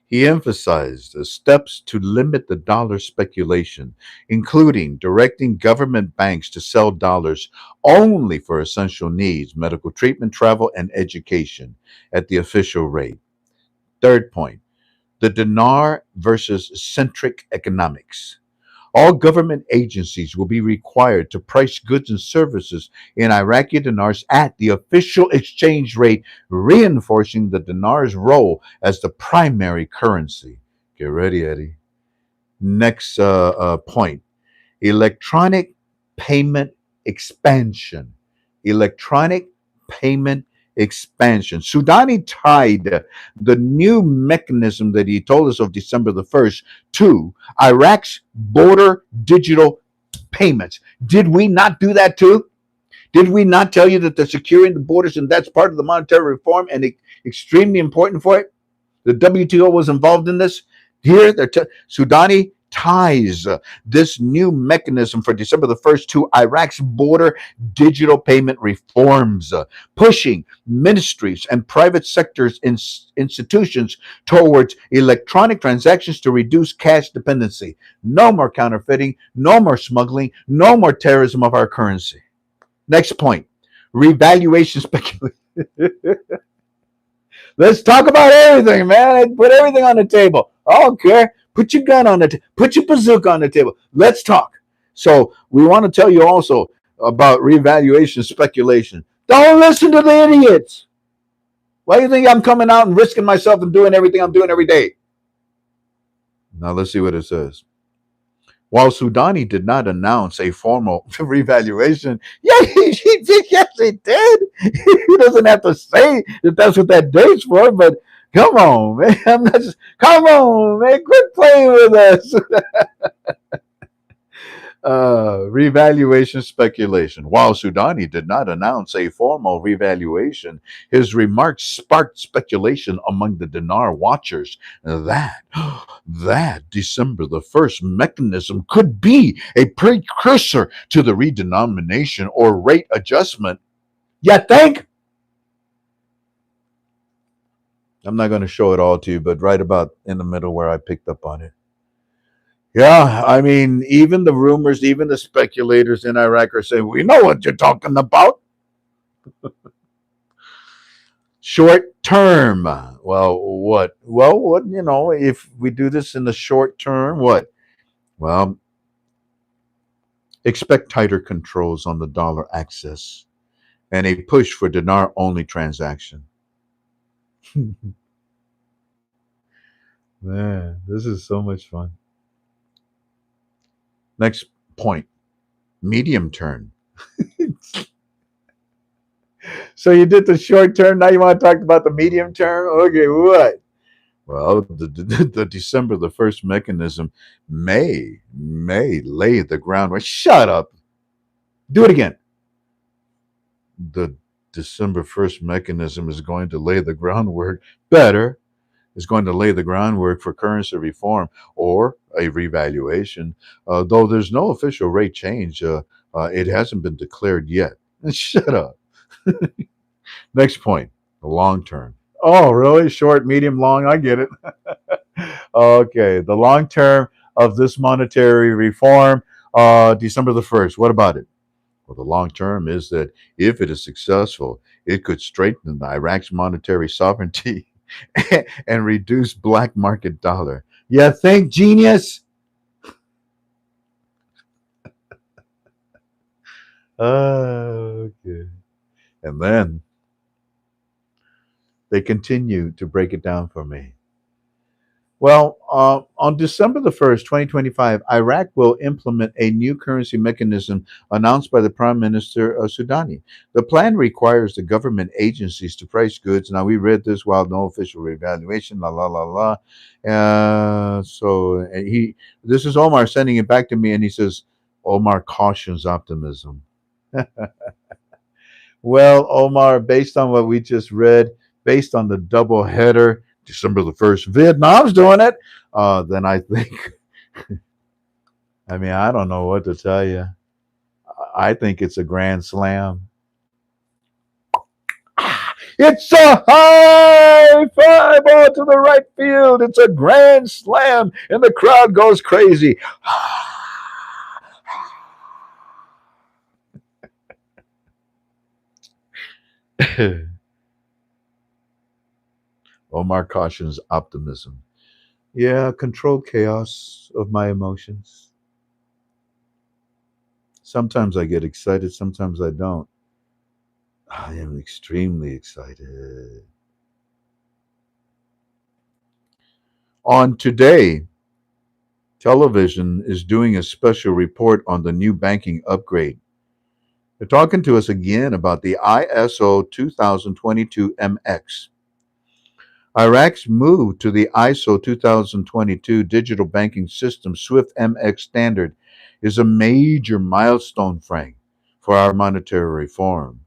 He emphasized the steps to limit the dollar speculation, including directing government banks to sell dollars only for essential needs, medical treatment, travel, and education at the official rate. Third point, the dinar versus centric economics. All government agencies will be required to price goods and services in Iraqi dinars at the official exchange rate, reinforcing the dinar's role as the primary currency. Get ready, Eddie. Next point, electronic payment expansion. Electronic payment expansion. Sudani tied the new mechanism that he told us of December the 1st to Iraq's border digital payments. Did we not do that too? Did we not tell you that they're securing the borders and that's part of the monetary reform and extremely important for it? The WTO was involved in this. Here, Sudani ties this new mechanism for December the 1st to Iraq's border digital payment reforms, pushing ministries and private sectors institutions towards electronic transactions to reduce cash dependency. No more counterfeiting, no more smuggling, no more terrorism of our currency. Next point, revaluation speculation. Let's talk about everything, man. Put everything on the table. I don't care. Put your gun on the put your bazooka on the table. Let's talk. So we want to tell you also about revaluation speculation. Don't listen to the idiots. Why do you think I'm coming out and risking myself and doing everything I'm doing every day? Now let's see what it says. While Sudani did not announce a formal revaluation, yeah, yes, he did. He doesn't have to say that that's what that date's for, but come on, man. Come on, man. Quit playing with us. Revaluation speculation. While Sudani did not announce a formal revaluation, his remarks sparked speculation among the dinar watchers that December the 1st mechanism could be a precursor to the redenomination or rate adjustment. You think? I'm not going to show it all to you, but right about in the middle where I picked up on it. Yeah, I mean, even the rumors, even the speculators in Iraq are saying, we know what you're talking about. Short term. Well, what? Well, what, if we do this in the short term, what? Well, expect tighter controls on the dollar access and a push for dinar only transaction. Man, this is so much fun. Next point, medium term. So you did the short term. Now you want to talk about the medium term? Okay, what? Well, the December the 1st mechanism may lay the groundwork. Shut up. Do it again. The December 1st mechanism is going to lay the groundwork better. Is going to lay the groundwork for currency reform or a revaluation. Though there's no official rate change, it hasn't been declared yet. Shut up. Next point, the long term. Oh, really? Short, medium, long? I get it. Okay, the long term of this monetary reform, December the 1st. What about it? Well, the long term is that if it is successful, it could strengthen Iraq's monetary sovereignty and reduce black market dollar. You think, genius? Okay. And then they continue to break it down for me. Well, on December the 1st, 2025, Iraq will implement a new currency mechanism announced by the Prime Minister of Sudani. The plan requires the government agencies to price goods. Now, we read this while no official revaluation, la, la, la, la. This is Omar sending it back to me, and he says, Omar cautions optimism. Well, Omar, based on what we just read, based on the double header, December the 1st, Vietnam's doing it, then I think, I mean, I don't know what to tell you. I think it's a grand slam. It's a high five ball to the right field. It's a grand slam, and the crowd goes crazy. Omar cautions optimism. Yeah, control chaos of my emotions. Sometimes I get excited, sometimes I don't. I am extremely excited. On today, television is doing a special report on the new banking upgrade. They're talking to us again about the ISO 2022 MX. Iraq's move to the ISO 2022 digital banking system SWIFT MX standard is a major milestone, Frank, for our monetary reform.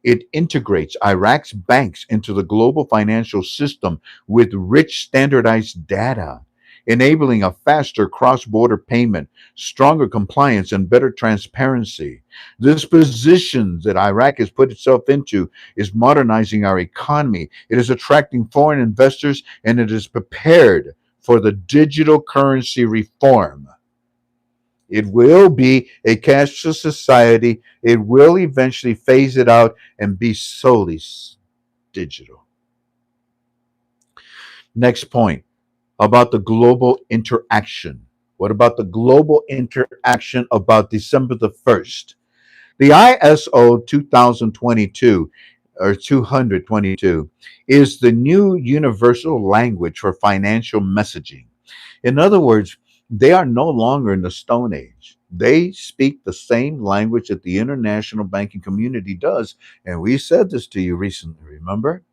It integrates Iraq's banks into the global financial system with rich standardized data. enabling a faster cross border payment, stronger compliance, and better transparency. This position that Iraq has put itself into is modernizing our economy. It is attracting foreign investors and it is prepared for the digital currency reform. It will be a cashless society. It will eventually phase it out and be solely digital. Next point about the global interaction. What about the global interaction about December the 1st? The ISO 2022 or 222 is the new universal language for financial messaging. In other words, they are no longer in the Stone Age. They speak the same language that the international banking community does. And we said this to you recently, remember?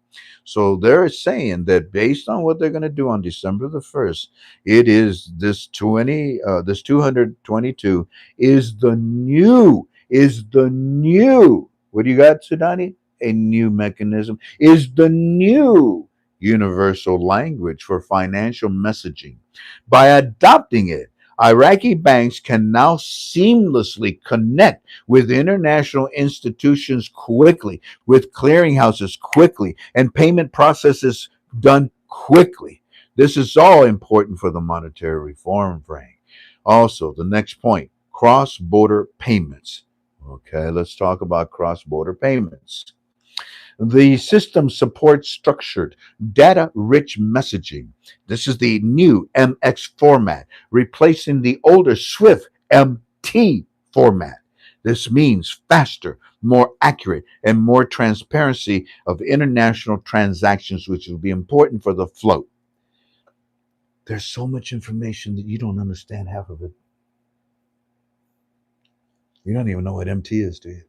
So they're saying that based on what they're going to do on December the 1st, it is this 222 is the new, what do you got, Sudani? A new mechanism is the new universal language for financial messaging. By adopting it, Iraqi banks can now seamlessly connect with international institutions quickly, with clearinghouses quickly, and payment processes done quickly. This is all important for the monetary reform, Frank. Also, the next point, cross border payments. Okay, let's talk about cross border payments. The system supports structured, data rich messaging. This is the new MX format, replacing the older Swift MT format. This means faster, more accurate, and more transparency of international transactions, which will be important for the float. There's so much information that you don't understand half of it. You don't even know what MT is, do you?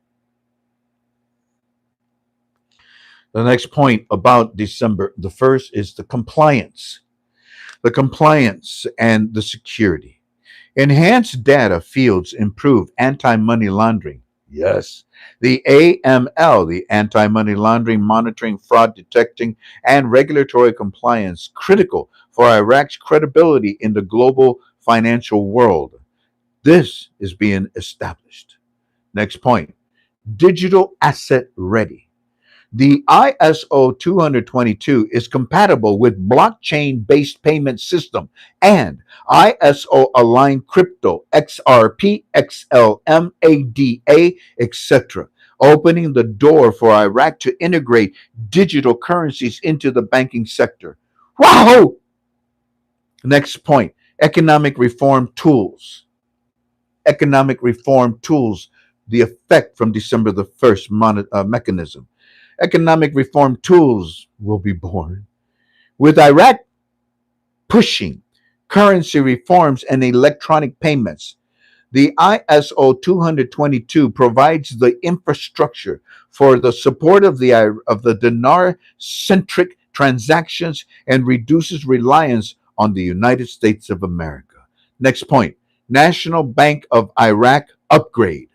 The next point about December the 1st is the compliance and the security. Enhanced data fields improve anti money laundering. Yes. The AML, the anti money laundering, monitoring, fraud detecting, and regulatory compliance, critical for Iraq's credibility in the global financial world. This is being established. Next point, digital asset ready. The ISO 222 is compatible with blockchain based payment system and ISO aligned crypto XRP, XLM, ADA, etc., opening the door for Iraq to integrate digital currencies into the banking sector. Wow! Next point, economic reform tools. Economic reform tools, the effect from December the 1st mechanism. Economic reform tools will be born. With Iraq pushing currency reforms and electronic payments, the ISO 222 provides the infrastructure for the support of the dinar-centric transactions and reduces reliance on the United States of America. Next point, National Bank of Iraq upgrade.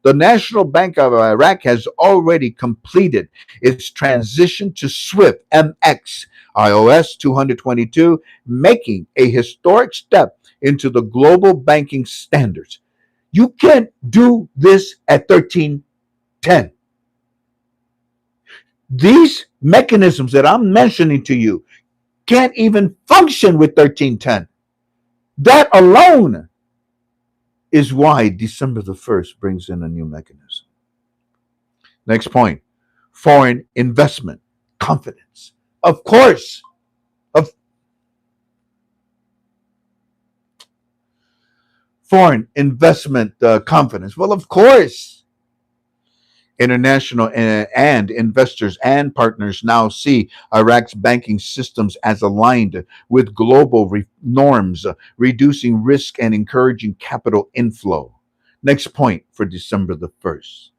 The National Bank of Iraq has already completed its transition to SWIFT MX iOS 222, making a historic step into the global banking standards. You can't do this at 1310. These mechanisms that I'm mentioning to you can't even function with 1310. That alone is why December the 1st brings in a new mechanism. Next point, foreign investment confidence. Of course, of foreign investment confidence. Well, of course, international and investors and partners now see Iraq's banking systems as aligned with global norms, reducing risk and encouraging capital inflow. Next point for December the 1st.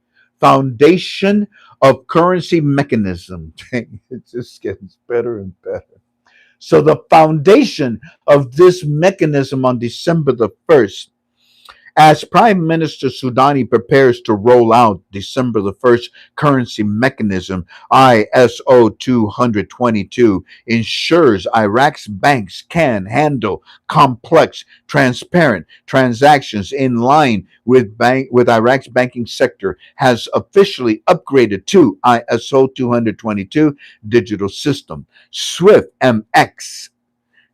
Foundation of currency mechanism. It just gets better and better. So, the foundation of this mechanism on December the 1st As Prime Minister Sudani prepares to roll out December the 1st currency mechanism, ISO 222 ensures Iraq's banks can handle complex, transparent transactions in line with Iraq's banking sector has officially upgraded to ISO 222 digital system. SWIFT MX,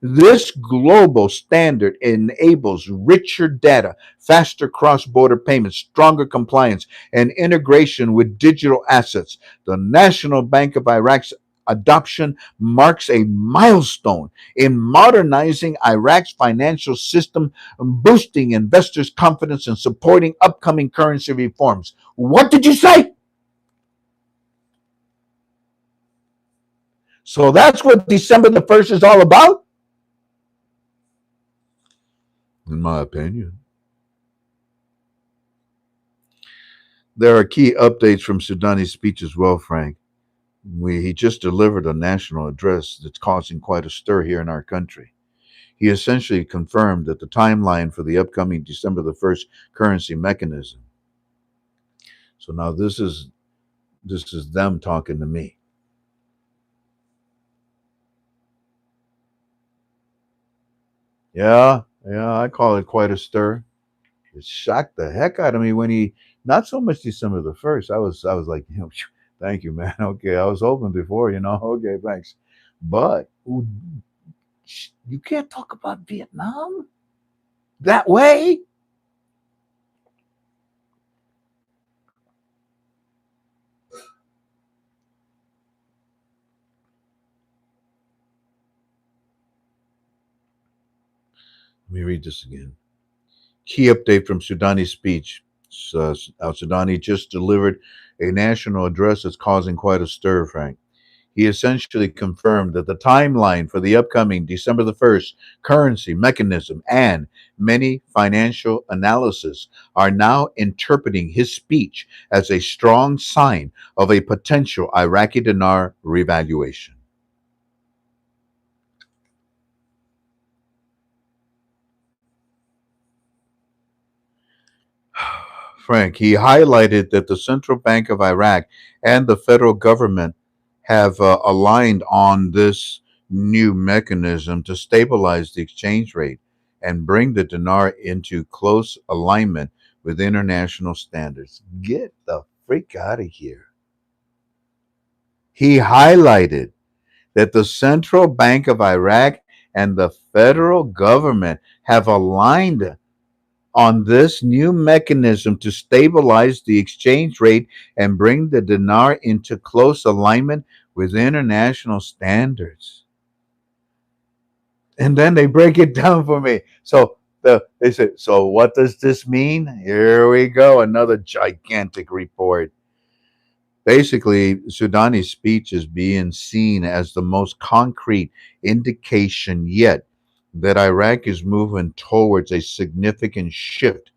this global standard enables richer data, faster cross border payments, stronger compliance, and integration with digital assets. The National Bank of Iraq's adoption marks a milestone in modernizing Iraq's financial system, boosting investors' confidence, and supporting upcoming currency reforms. What did you say? So that's what December the 1st is all about? In my opinion. There are key updates from Sudani's speech as well, Frank. He just delivered a national address that's causing quite a stir here in our country. He essentially confirmed that the timeline for the upcoming December the 1st currency mechanism. So now this is them talking to me. Yeah, yeah, I call it quite a stir. It shocked the heck out of me when he not so much December the 1st. I was like, thank you, man. Okay, I was hoping before, Okay, thanks. But you can't talk about Vietnam that way. Let me read this again. Key update from Sudani's speech. Al Sudani just delivered a national address that's causing quite a stir, Frank. He essentially confirmed that the timeline for the upcoming December the 1st currency mechanism and many financial analysts are now interpreting his speech as a strong sign of a potential Iraqi dinar revaluation. Frank, he highlighted that the Central Bank of Iraq and the federal government have aligned on this new mechanism to stabilize the exchange rate and bring the dinar into close alignment with international standards. Get the freak out of here. He highlighted that the Central Bank of Iraq and the federal government have aligned on this new mechanism to stabilize the exchange rate and bring the dinar into close alignment with international standards. And then they break it down for me. They say, so what does this mean? Here we go, another gigantic report. Basically, Sudani's speech is being seen as the most concrete indication yet that Iraq is moving towards a significant shift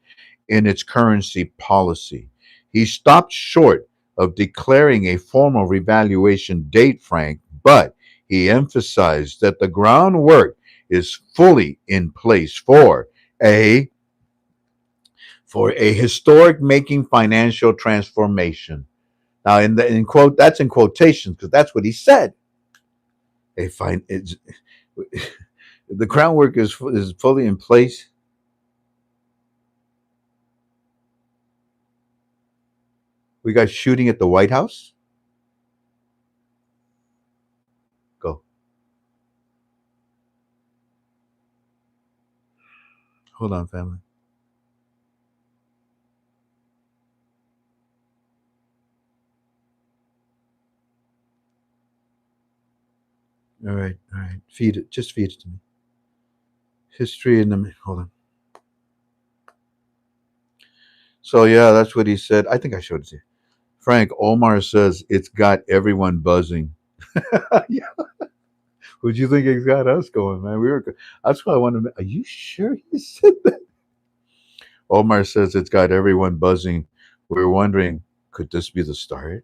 in its currency policy. He stopped short of declaring a formal revaluation date, Frank, but he emphasized that the groundwork is fully in place a for a historic making financial transformation. Now, in quote, that's in quotations because that's what he said. A fine, it's, the groundwork is fully in place. We got shooting at the White House. Go. Hold on, family. All right, all right. Feed it. Just feed it to me. History in the hold on. So yeah, that's what he said. I think I showed it to you. Frank Omar says it's got everyone buzzing. Yeah. What do you think it's got us going, man? We were. That's why I wanted. Are you sure he said that? Omar says it's got everyone buzzing. We're wondering, could this be the start?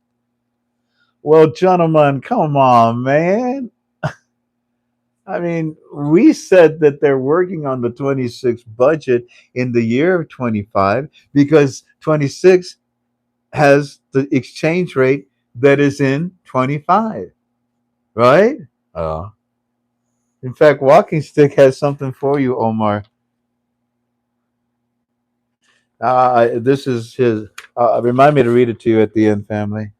Well, gentlemen, come on, man. I mean, we said that they're working on the 26 budget in the year of 25 because 26 has the exchange rate that is in 25, right? Uh, in fact, Walking Stick has something for you, Omar. This is his. Remind me to read it to you at the end, family.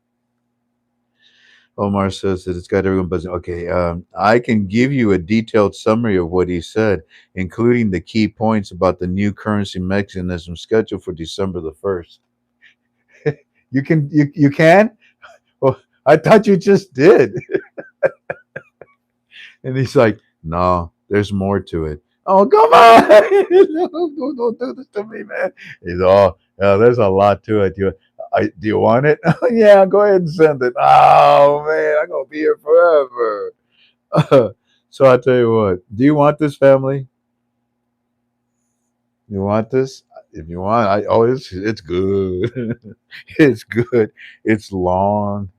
Omar says that it's got everyone buzzing. Okay, I can give you a detailed summary of what he said, including the key points about the new currency mechanism scheduled for December the 1st. You can? Well, I thought you just did. And he's like, no, there's more to it. Oh, come on. Don't do this to me, man. He's, oh, yeah, there's a lot to it. Do you want it? Yeah, go ahead and send it. Oh, man, I'm going to be here forever. So I tell you what, do you want this, family? You want this? If you want, it's good. It's good. It's long.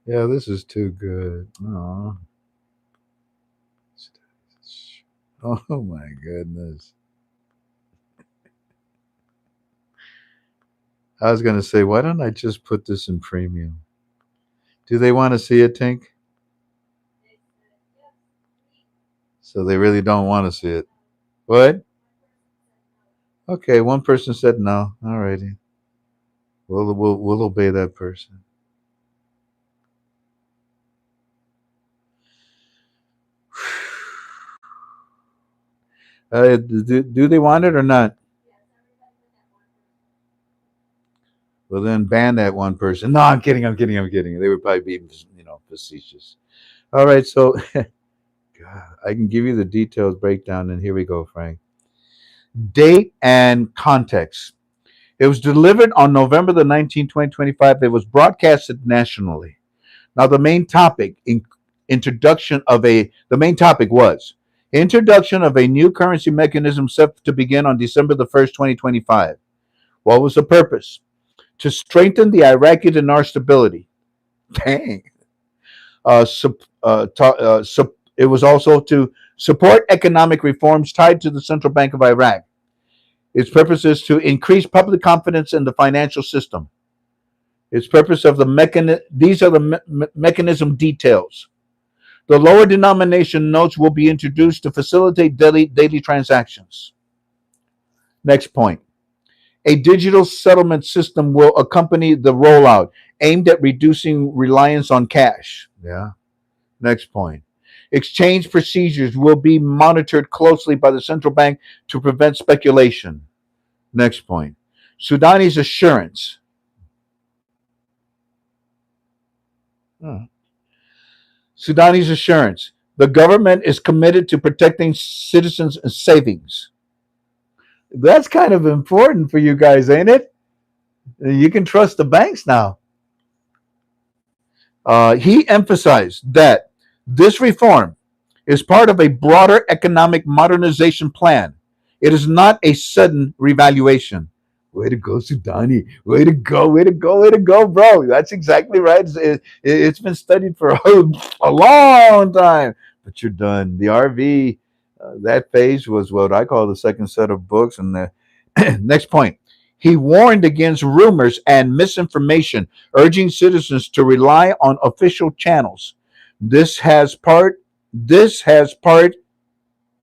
Yeah, this is too good. Aw. Oh my goodness. I was gonna say, why don't I just put this in premium? Do they want to see it, Tink? So they really don't want to see it. What? Okay, one person said no. Alrighty. We'll obey that person. Do they want it or not? Well, then ban that one person. No, I'm kidding. I'm kidding. I'm kidding. They would probably be, facetious. All right. So, God, I can give you the details breakdown, and here we go, Frank. Date and context. It was delivered on November the 19th, 2025. It was broadcasted nationally. Now, the main topic was introduction of a new currency mechanism set to begin on December the 1st, 2025. What was the purpose? To strengthen the Iraqi dinar stability. Dang. It was also to support economic reforms tied to the Central Bank of Iraq. Its purpose is to increase public confidence in the financial system. Its purpose of the mechanism, these are the mechanism details. The lower denomination notes will be introduced to facilitate daily transactions. Next point. A digital settlement system will accompany the rollout, aimed at reducing reliance on cash. Yeah. Next point. Exchange procedures will be monitored closely by the central bank to prevent speculation. Next point. Sudani's assurance. Hmm. Sudani's assurance. The government is committed to protecting citizens' savings. That's kind of important for you guys, ain't it? You can trust the banks now. He emphasized that this reform is part of a broader economic modernization plan. It is not a sudden revaluation. Way to go, Sudani. Way to go, way to go, way to go, bro. That's exactly right. It's been studied for a long time, but you're done. The RV, that phase was what I call the second set of books. And the next point, he warned against rumors and misinformation, urging citizens to rely on official channels. This has part this has part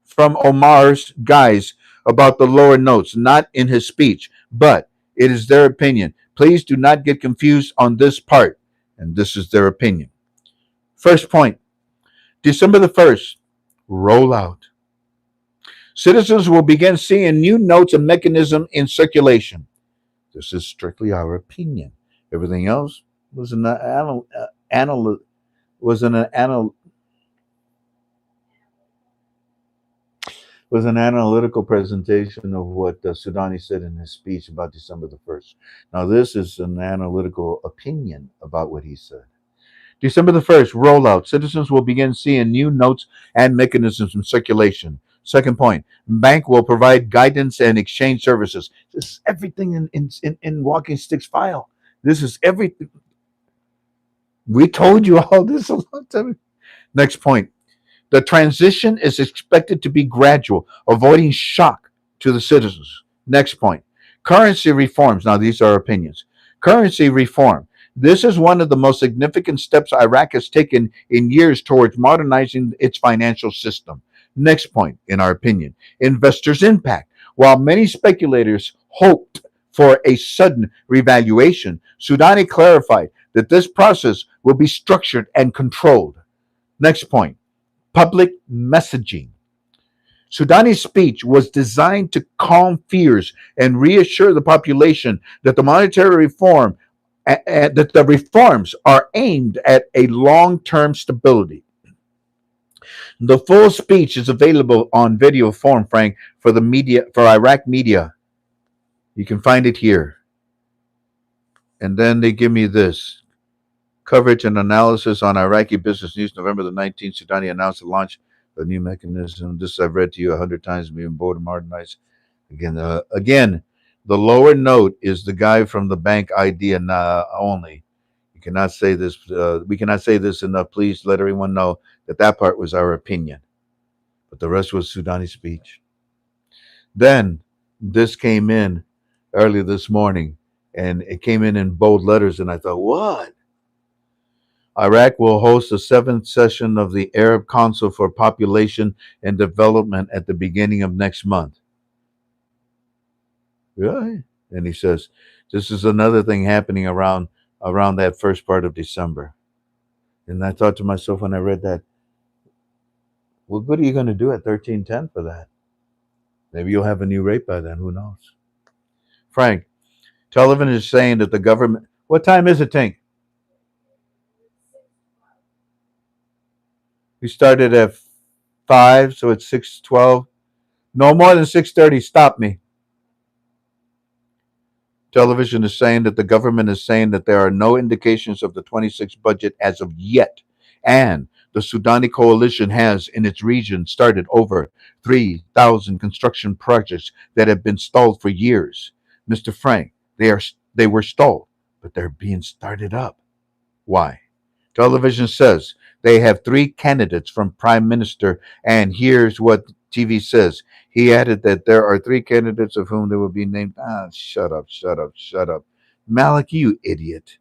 from Omar's guys about the lower notes, not in his speech, but it is their opinion. Please do not get confused on this part, and this is their opinion. First point, December the 1st, rollout. Citizens will begin seeing new notes and mechanism in circulation. This is strictly our opinion. Everything else was was an anal- was an analytical presentation of what Sudani said in his speech about December the 1st. Now, this is an analytical opinion about what he said. December the 1st, rollout. Citizens will begin seeing new notes and mechanisms in circulation. Second point, bank will provide guidance and exchange services. This is everything in Walking Stick's file. This is everything. We told you all this a long time ago. Next point. The transition is expected to be gradual, avoiding shock to the citizens. Next point. Currency reforms. Now, these are opinions. Currency reform. This is one of the most significant steps Iraq has taken in years towards modernizing its financial system. Next point, in our opinion, investors' impact. While many speculators hoped for a sudden revaluation, Soudani clarified that this process will be structured and controlled. Next point, public messaging. Soudani's speech was designed to calm fears and reassure the population that the monetary reform that the reforms are aimed at a long-term stability. The full speech is available on video form, Frank, for the media for Iraq media. You can find it here. And then they give me this coverage and analysis on Iraqi business news. November the 19th, Soudani announced the launch of a new mechanism. This I've read to you 100 times, being bold and modernized. Again, the lower note is the guy from the bank idea only. You cannot say this. We cannot say this enough. Please let everyone know that that part was our opinion, but the rest was Soudani speech. Then this came in early this morning, and it came in bold letters, and I thought, what? Iraq will host the seventh session of the Arab Council for Population and Development at the beginning of next month. Really? And he says, this is another thing happening around that first part of December. And I thought to myself when I read that, well, what are you going to do at 1310 for that? Maybe you'll have a new rate by then. Who knows? Frank, television is saying that the government. What time is it, Tink? We started at 5, so it's 6:12. No more than 6:30. Stop me. Television is saying that the government is saying that there are no indications of the 26 budget as of yet. And the Sudani coalition has, in its region, started over 3,000 construction projects that have been stalled for years. Mr. Frank, they were stalled, but they're being started up. Why? Television says they have three candidates from prime minister, and here's what TV says. He added that there are three candidates of whom they will be named. Ah, shut up, shut up, shut up. Malik, you idiot.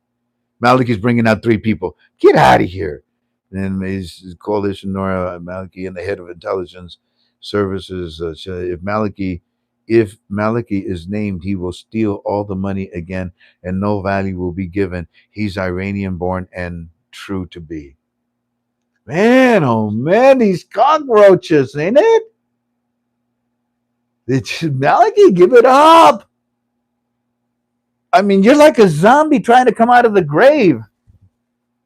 Malik is bringing out three people. Get out of here. And his coalition, Nora Maliki, and the head of intelligence services. If Maliki is named, he will steal all the money again, and no value will be given. He's Iranian born and true to be. Man, oh man, these cockroaches, ain't it? Maliki, give it up. I mean, you're like a zombie trying to come out of the grave.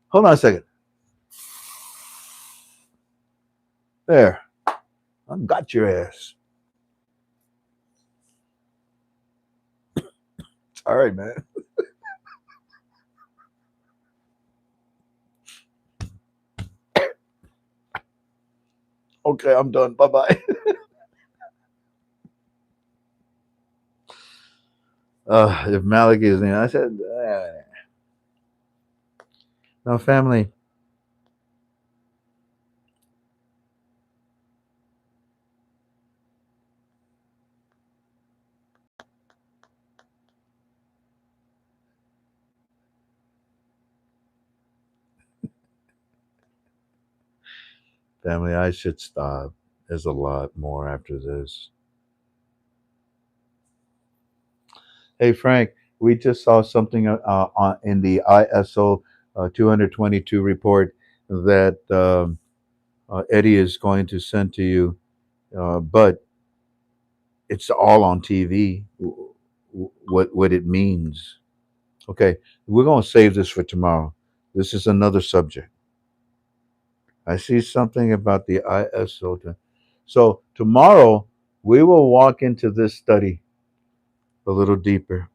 Hold on a second. There. I got your ass. All right, man. Okay, I'm done. Bye bye. If Malik is in, I said, no, family. Family, I should stop. There's a lot more after this. Hey, Frank, we just saw something in the ISO 222 report that Eddie is going to send to you, but it's all on TV. What it means? Okay, we're going to save this for tomorrow. This is another subject. I see something about the ISO. So tomorrow we will walk into this study a little deeper.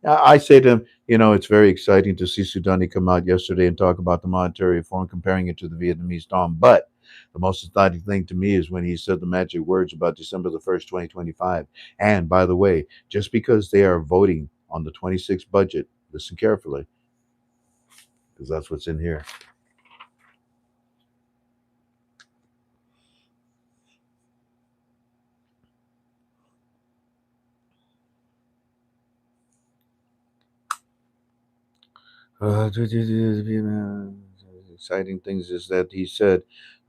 I say to him, it's very exciting to see Sudani come out yesterday and talk about the monetary reform, comparing it to the Vietnamese Dong. But the most exciting thing to me is when he said the magic words about December the 1st, 2025. And by the way, just because they are voting on the 26 budget, listen carefully, because that's what's in here. Exciting things is that he said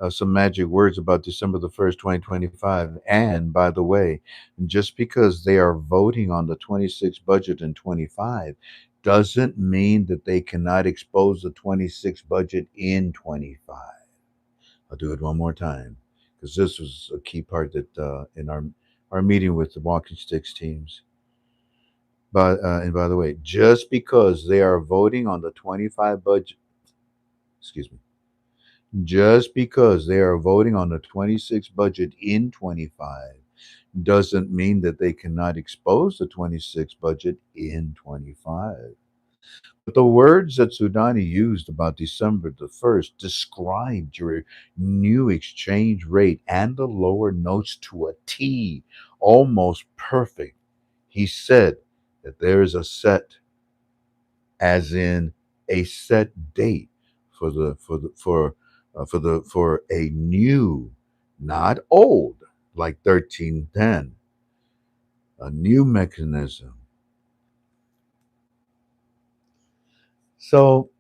some magic words about December the 1st, 2025. And by the way, just because they are voting on the 26 budget in 25 doesn't mean that they cannot expose the 26 budget in 25. I'll do it one more time because this was a key part that in our meeting with the walking sticks teams. But and by the way, just because they are voting on the 25 budget, excuse me, just because they are voting on the 26 budget in 25 doesn't mean that they cannot expose the 26 budget in 25. But the words that Sudani used about December the 1st described your new exchange rate and the lower notes to a T, almost perfect. He said that there is a set, as in a set date for a new, not old, like 1310, a new mechanism. So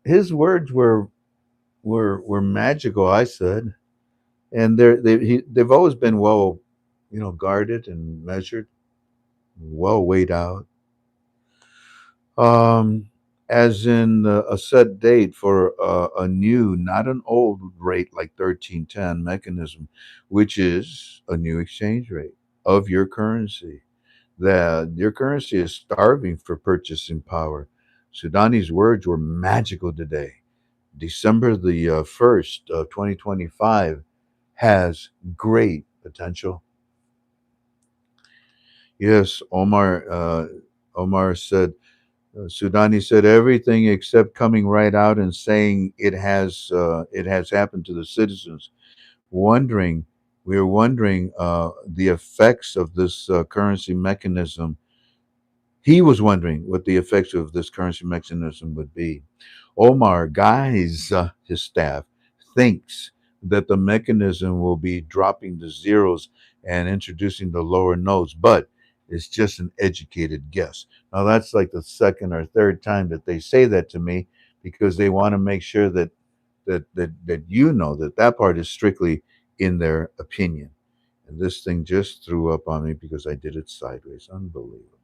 his words were magical, I said, and they've always been well, guarded and measured, well weighed out. Um, as in a set date for a new, not an old rate like 1310 mechanism, which is a new exchange rate of your currency. That your currency is starving for purchasing power. Sudani's words were magical today. December the 1st of 2025 has great potential. Yes, Omar said, Sudani said everything except coming right out and saying it has happened to the citizens. Wondering, we are wondering the effects of this currency mechanism. He was wondering what the effects of this currency mechanism would be. Omar guides his staff, thinks that the mechanism will be dropping the zeros and introducing the lower notes, but it's just an educated guess. Now, that's like the second or third time that they say that to me because they want to make sure that you know that that part is strictly in their opinion. And this thing just threw up on me because I did it sideways. Unbelievable.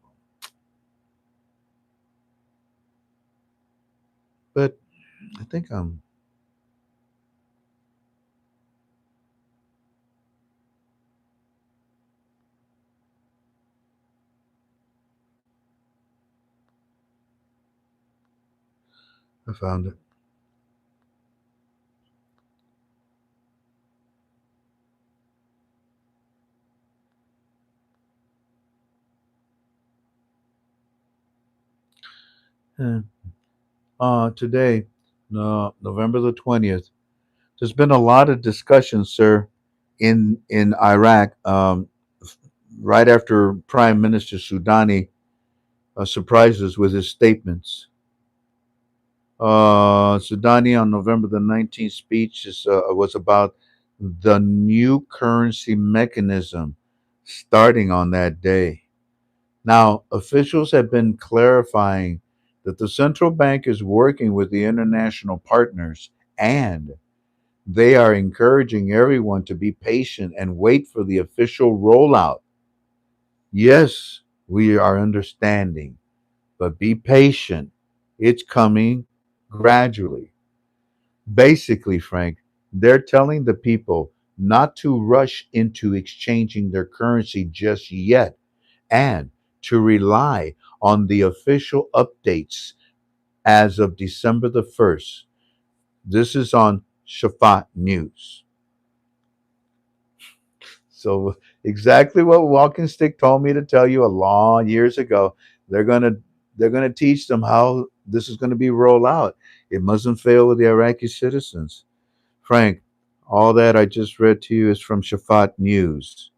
But I think I found it. Yeah. Today, no, November the 20th, there's been a lot of discussion, sir, in Iraq. Right after Prime Minister Soudani surprises with his statements. Soudani on November the 19th speech was about the new currency mechanism starting on that day. Now, officials have been clarifying that the central bank is working with the international partners and they are encouraging everyone to be patient and wait for the official rollout. Yes, we are understanding, but be patient. It's coming gradually. Basically, Frank, they're telling the people not to rush into exchanging their currency just yet and to rely on the official updates as of December the 1st. This is on Shafat News. So exactly what Walking Stick told me to tell you a long years ago. They're gonna they're gonna teach them how this is gonna be rolled out. It mustn't fail with the Iraqi citizens. Frank, all that I just read to you is from Shafat News,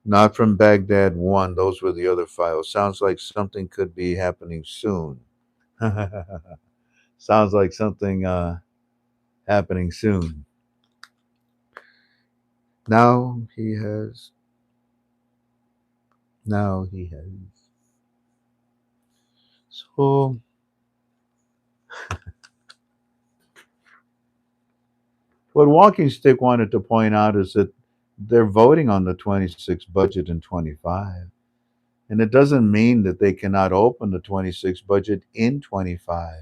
not from Baghdad One. Those were the other files. Sounds like something could be happening soon. Sounds like something happening soon. Now he has. Now he has. So, what Walking Stick wanted to point out is that they're voting on the 26 budget in 25. And it doesn't mean that they cannot open the 26 budget in 25.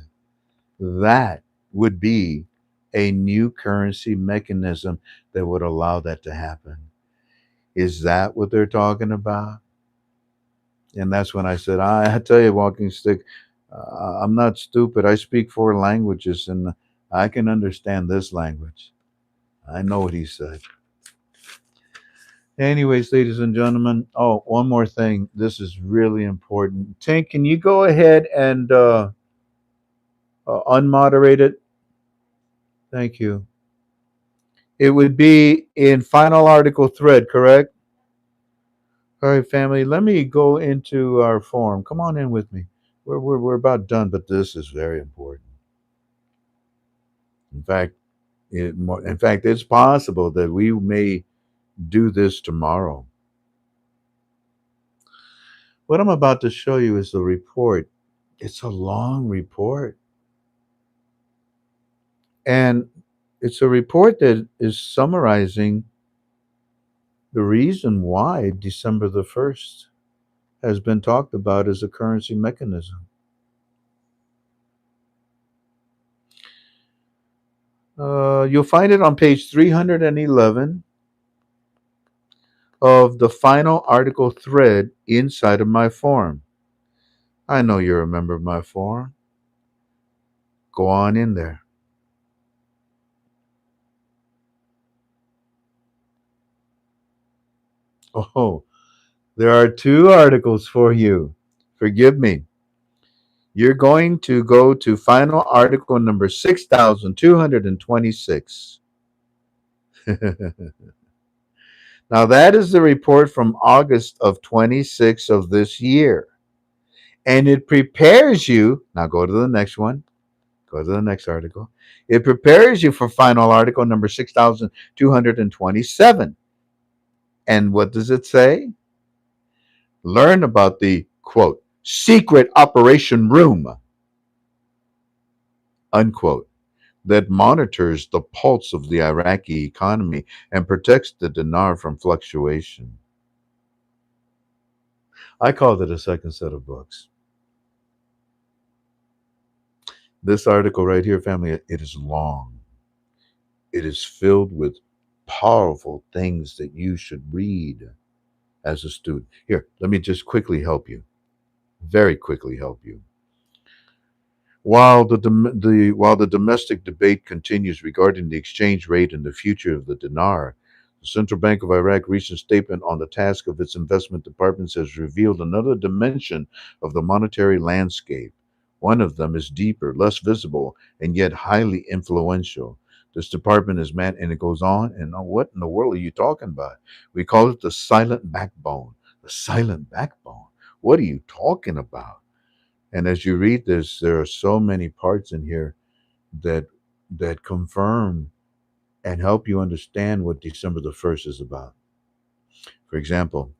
That would be a new currency mechanism that would allow that to happen. Is that what they're talking about? And that's when I said, I tell you, Walking Stick, I'm not stupid. I speak 4 languages and I can understand this language. I know what he said. Anyways, ladies and gentlemen, oh, one more thing. This is really important. Tink, can you go ahead and unmoderate it? Thank you. It would be in final article thread, correct? All right, family, let me go into our forum. Come on in with me. We're about done, but this is very important. In fact, it's possible that we may do this tomorrow. What I'm about to show you is the report. It's a long report. And it's a report that is summarizing the reason why December the 1st has been talked about as a currency mechanism. You'll find it on page 311 of the final article thread inside of my forum. I know you're a member of my forum. Go on in there. Oh, there are 2 articles for you. Forgive me. You're going to go to final article number 6226. Now, that is the report from August of 26 of this year. And it prepares you. Now, go to the next one. Go to the next article. It prepares you for final article number 6227. And what does it say? Learn about the quote, secret operation room, unquote, that monitors the pulse of the Iraqi economy and protects the dinar from fluctuation. I called it a second set of books. This article right here, family, it is long. It is filled with powerful things that you should read as a student. Here, let me just quickly help you. Very quickly help you. While the domestic debate continues regarding the exchange rate and the future of the dinar, the Central Bank of Iraq's recent statement on the task of its investment departments has revealed another dimension of the monetary landscape. One of them is deeper, less visible, and yet highly influential. This department is man, and it goes on. And what in the world are you talking about? We call it the silent backbone. The silent backbone. What are you talking about? And as you read this, there are so many parts in here that confirm and help you understand what December the 1st is about. For example,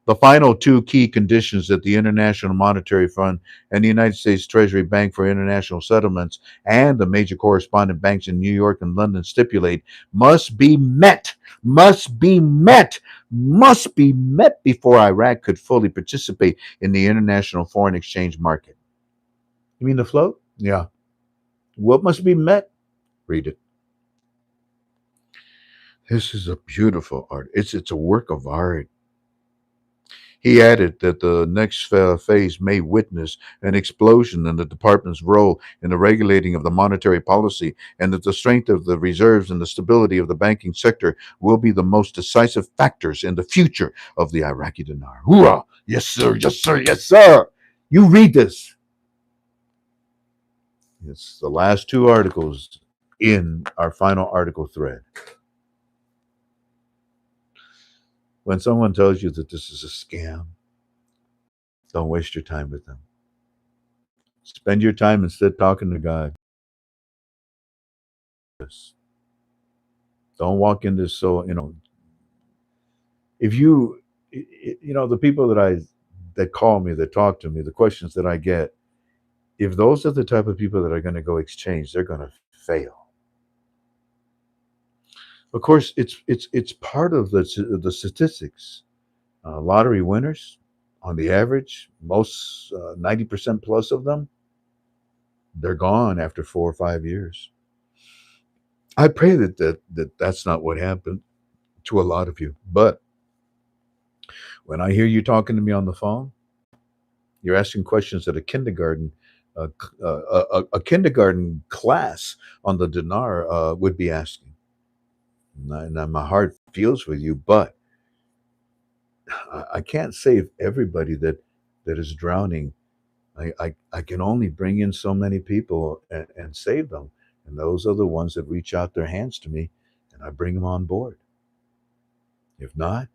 the final 2 key conditions that the International Monetary Fund and the United States Treasury Bank for International Settlements and the major correspondent banks in New York and London stipulate must be met before Iraq could fully participate in the international foreign exchange market. You mean the float? Yeah. What must be met? Read it. This is a beautiful art. It's a work of art. He added that the next phase may witness an explosion in the department's role in the regulating of the monetary policy, and that the strength of the reserves and the stability of the banking sector will be the most decisive factors in the future of the Iraqi dinar. Hoorah! Yes, sir. Yes, sir. Yes, sir. You read this. It's the last 2 articles in our final article thread. When someone tells you that this is a scam, don't waste your time with them. Spend your time instead talking to God. Don't walk in this if the people that call me, that talk to me, the questions that I get, if those are the type of people that are going to go exchange, they're going to fail. Of course, it's part of the statistics. Lottery winners, on the average, most 90% plus of them, they're gone after 4 or 5 years. I pray that's not what happened to a lot of you. But when I hear you talking to me on the phone, you're asking questions at a kindergarten, a kindergarten class on the dinar would be asking. And my heart feels with you, but I can't save everybody that is drowning. I can only bring in so many people and save them. And those are the ones that reach out their hands to me, and I bring them on board. If not,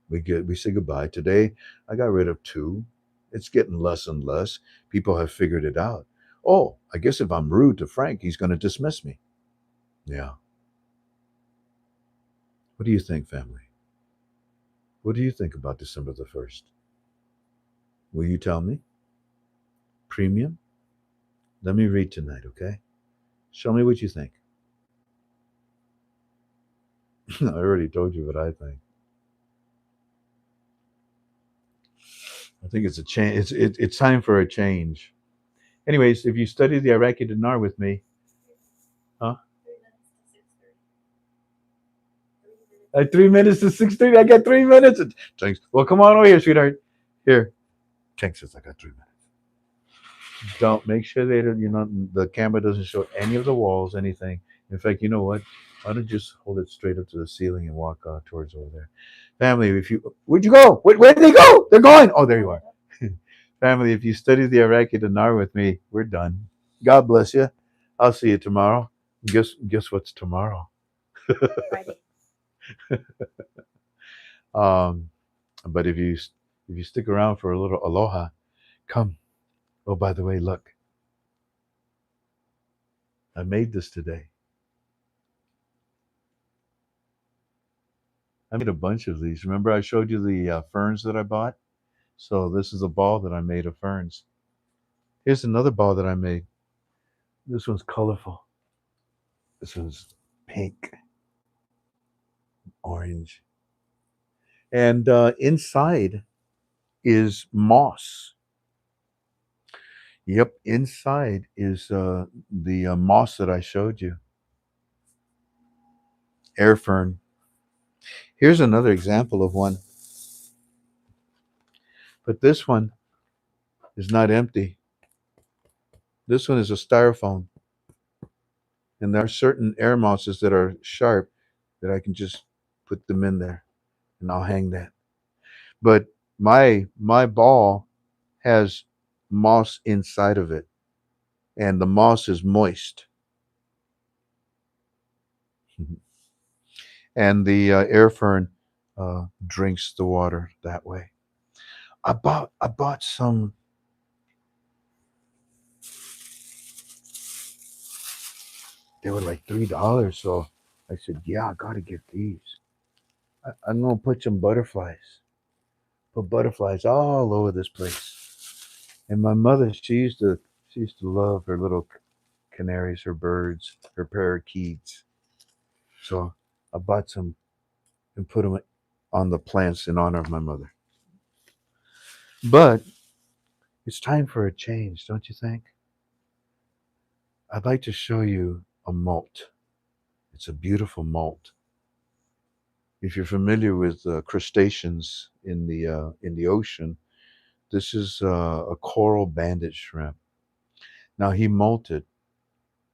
we say goodbye. Today, I got rid of two. It's getting less and less. People have figured it out. Oh, I guess if I'm rude to Frank, he's going to dismiss me. Yeah. What do you think, family? What do you think about December the 1st? Will you tell me? Premium? Let me read tonight, okay? Show me what you think. I already told you what I think. I think it's a change. It's time for a change. Anyways, if you study the Iraqi dinar with me, huh? 3 minutes to 6:30. I got 3 minutes. Thanks. Well, come on over here, sweetheart. Here. Tank says I got 3 minutes. Don't make sure the camera doesn't show any of the walls, anything. In fact, you know what? Why don't you just hold it straight up to the ceiling and walk towards over there? Family, where'd you go? Where'd they go? They're going. Oh, there you are. Family, if you study the Iraqi dinar with me, we're done. God bless you. I'll see you tomorrow. Guess what's tomorrow? Friday. Um, but if you stick around for a little aloha, come. Oh, by the way, look, I made this today. I made a bunch of these. Remember, I showed you the ferns that I bought. So this is a ball that I made of ferns. Here's another ball that I made. This one's colorful. This one's pink, orange, and inside is moss. Yep, inside is the moss that I showed you. Air fern. Here's another example of one. But this one is not empty. This one is a styrofoam. And there are certain air mosses that are sharp that I can just put them in there and I'll hang that. But my ball has moss inside of it, and the moss is moist. And the air fern drinks the water that way. I bought some. They were like $3, so I said, "Yeah, I gotta get these." I'm gonna put some butterflies. Put butterflies all over this place. And my mother, she used to love her little canaries, her birds, her parakeets. So I bought some and put them on the plants in honor of my mother. But it's time for a change, don't you think? I'd like to show you a molt. It's a beautiful molt. If you're familiar with crustaceans in the ocean, this is a coral banded shrimp. Now he molted.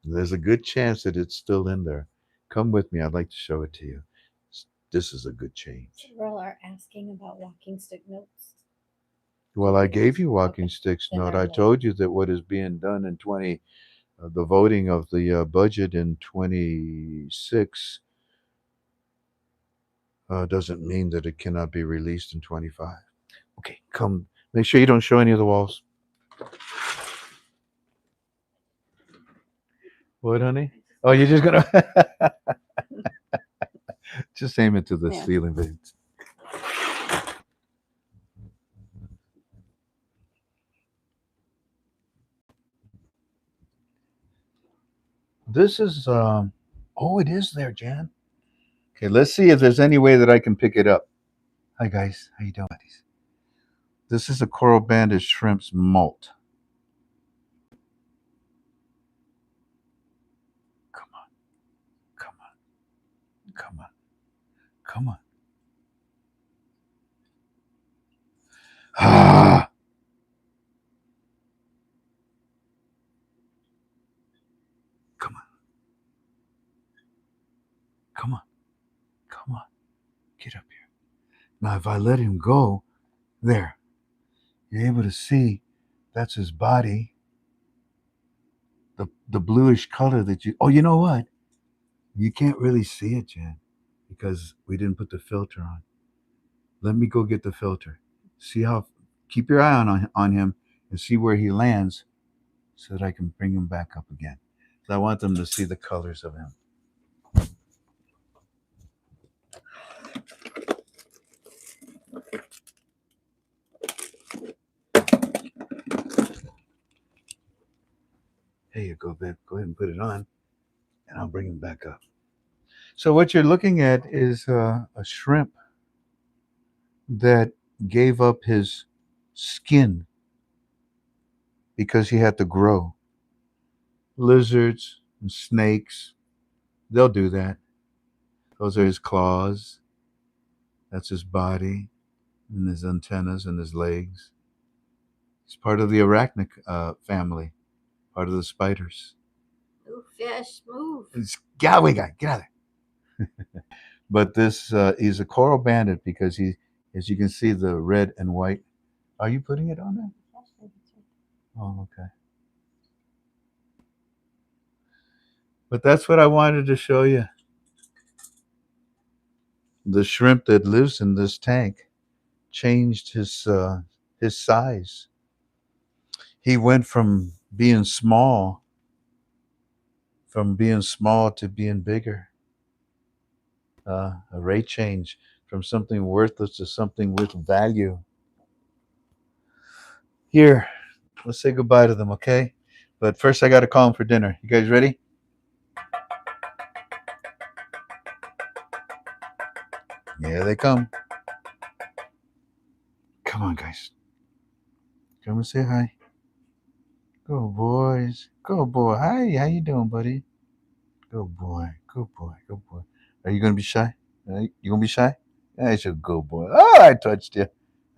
There's a good chance that it's still in there. Come with me. I'd like to show it to you. This is a good change. Several are asking about walking stick notes. Well, I gave you walking Okay. sticks Then note. I I will. told you that what is being done in the voting of the budget in 26 doesn't mean that it cannot be released in 25. Okay, come. Make sure you don't show any of the walls. What, honey? Oh, you're just gonna just aim it to the Yeah. ceiling, babe. This is oh, it is there, Jan. Okay, let's see if there's any way that I can pick it up. Hi guys, how you doing, buddies? This is a coral banded shrimp's molt. Come on, come on, come on, come on. Ah, come on, come on, come on. Get up here. Now, if I let him go, there, you're able to see that's his body, the bluish color that you. Oh, you know what? You can't really see it, Jan, because we didn't put the filter on. Let me go get the filter. See how. Keep your eye on him and see where he lands, so that I can bring him back up again. So I want them to see the colors of him. Here you go, babe. Go ahead and put it on, and I'll bring him back up. So what you're looking at is a shrimp that gave up his skin because he had to grow. Lizards and snakes, they'll do that. Those are his claws. That's his body and his antennas and his legs. He's part of the arachnid family, part of the spiders. Move, fish, move. Get out, get out of there. But this he's a coral bandit because he, as you can see, the red and white. Are you putting it on there? Oh, okay. But that's what I wanted to show you. The shrimp that lives in this tank changed his size. He went from being small to being bigger. A rate change from something worthless to something with value. Here, let's say goodbye to them, okay? But first, I got to call them for dinner. You guys ready? Here they come. Come on, guys. Come and say hi. Go, boys. Go, boy. Hi, how you doing, buddy? Go, boy. Go, boy. Go, boy. Are you going to be shy? You going to be shy? I should go, boy. Oh, I touched you.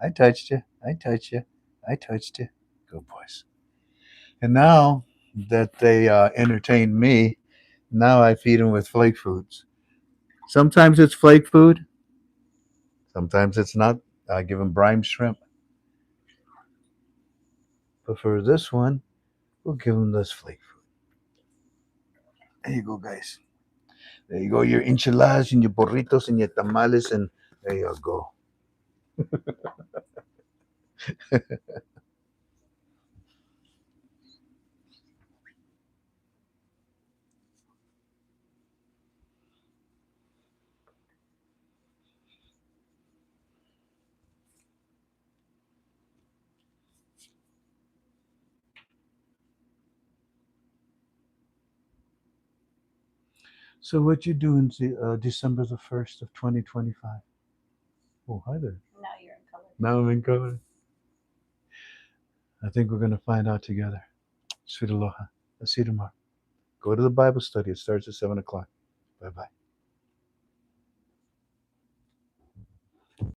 I touched you. I touched you. I touched you. Go, boys. And now that they entertain me, now I feed them with flake foods. Sometimes it's flake food. Sometimes it's not. I give them brine shrimp. But for this one, we'll give them this flake food. There you go, guys. There you go. Your enchiladas and your burritos and your tamales, and there you go. So what you doing December the 1st of 2025? Oh, hi there. Now you're in color. Now I'm in color. I think we're going to find out together. Sweet aloha. I'll see you tomorrow. Go to the Bible study. It starts at 7 o'clock. Bye-bye.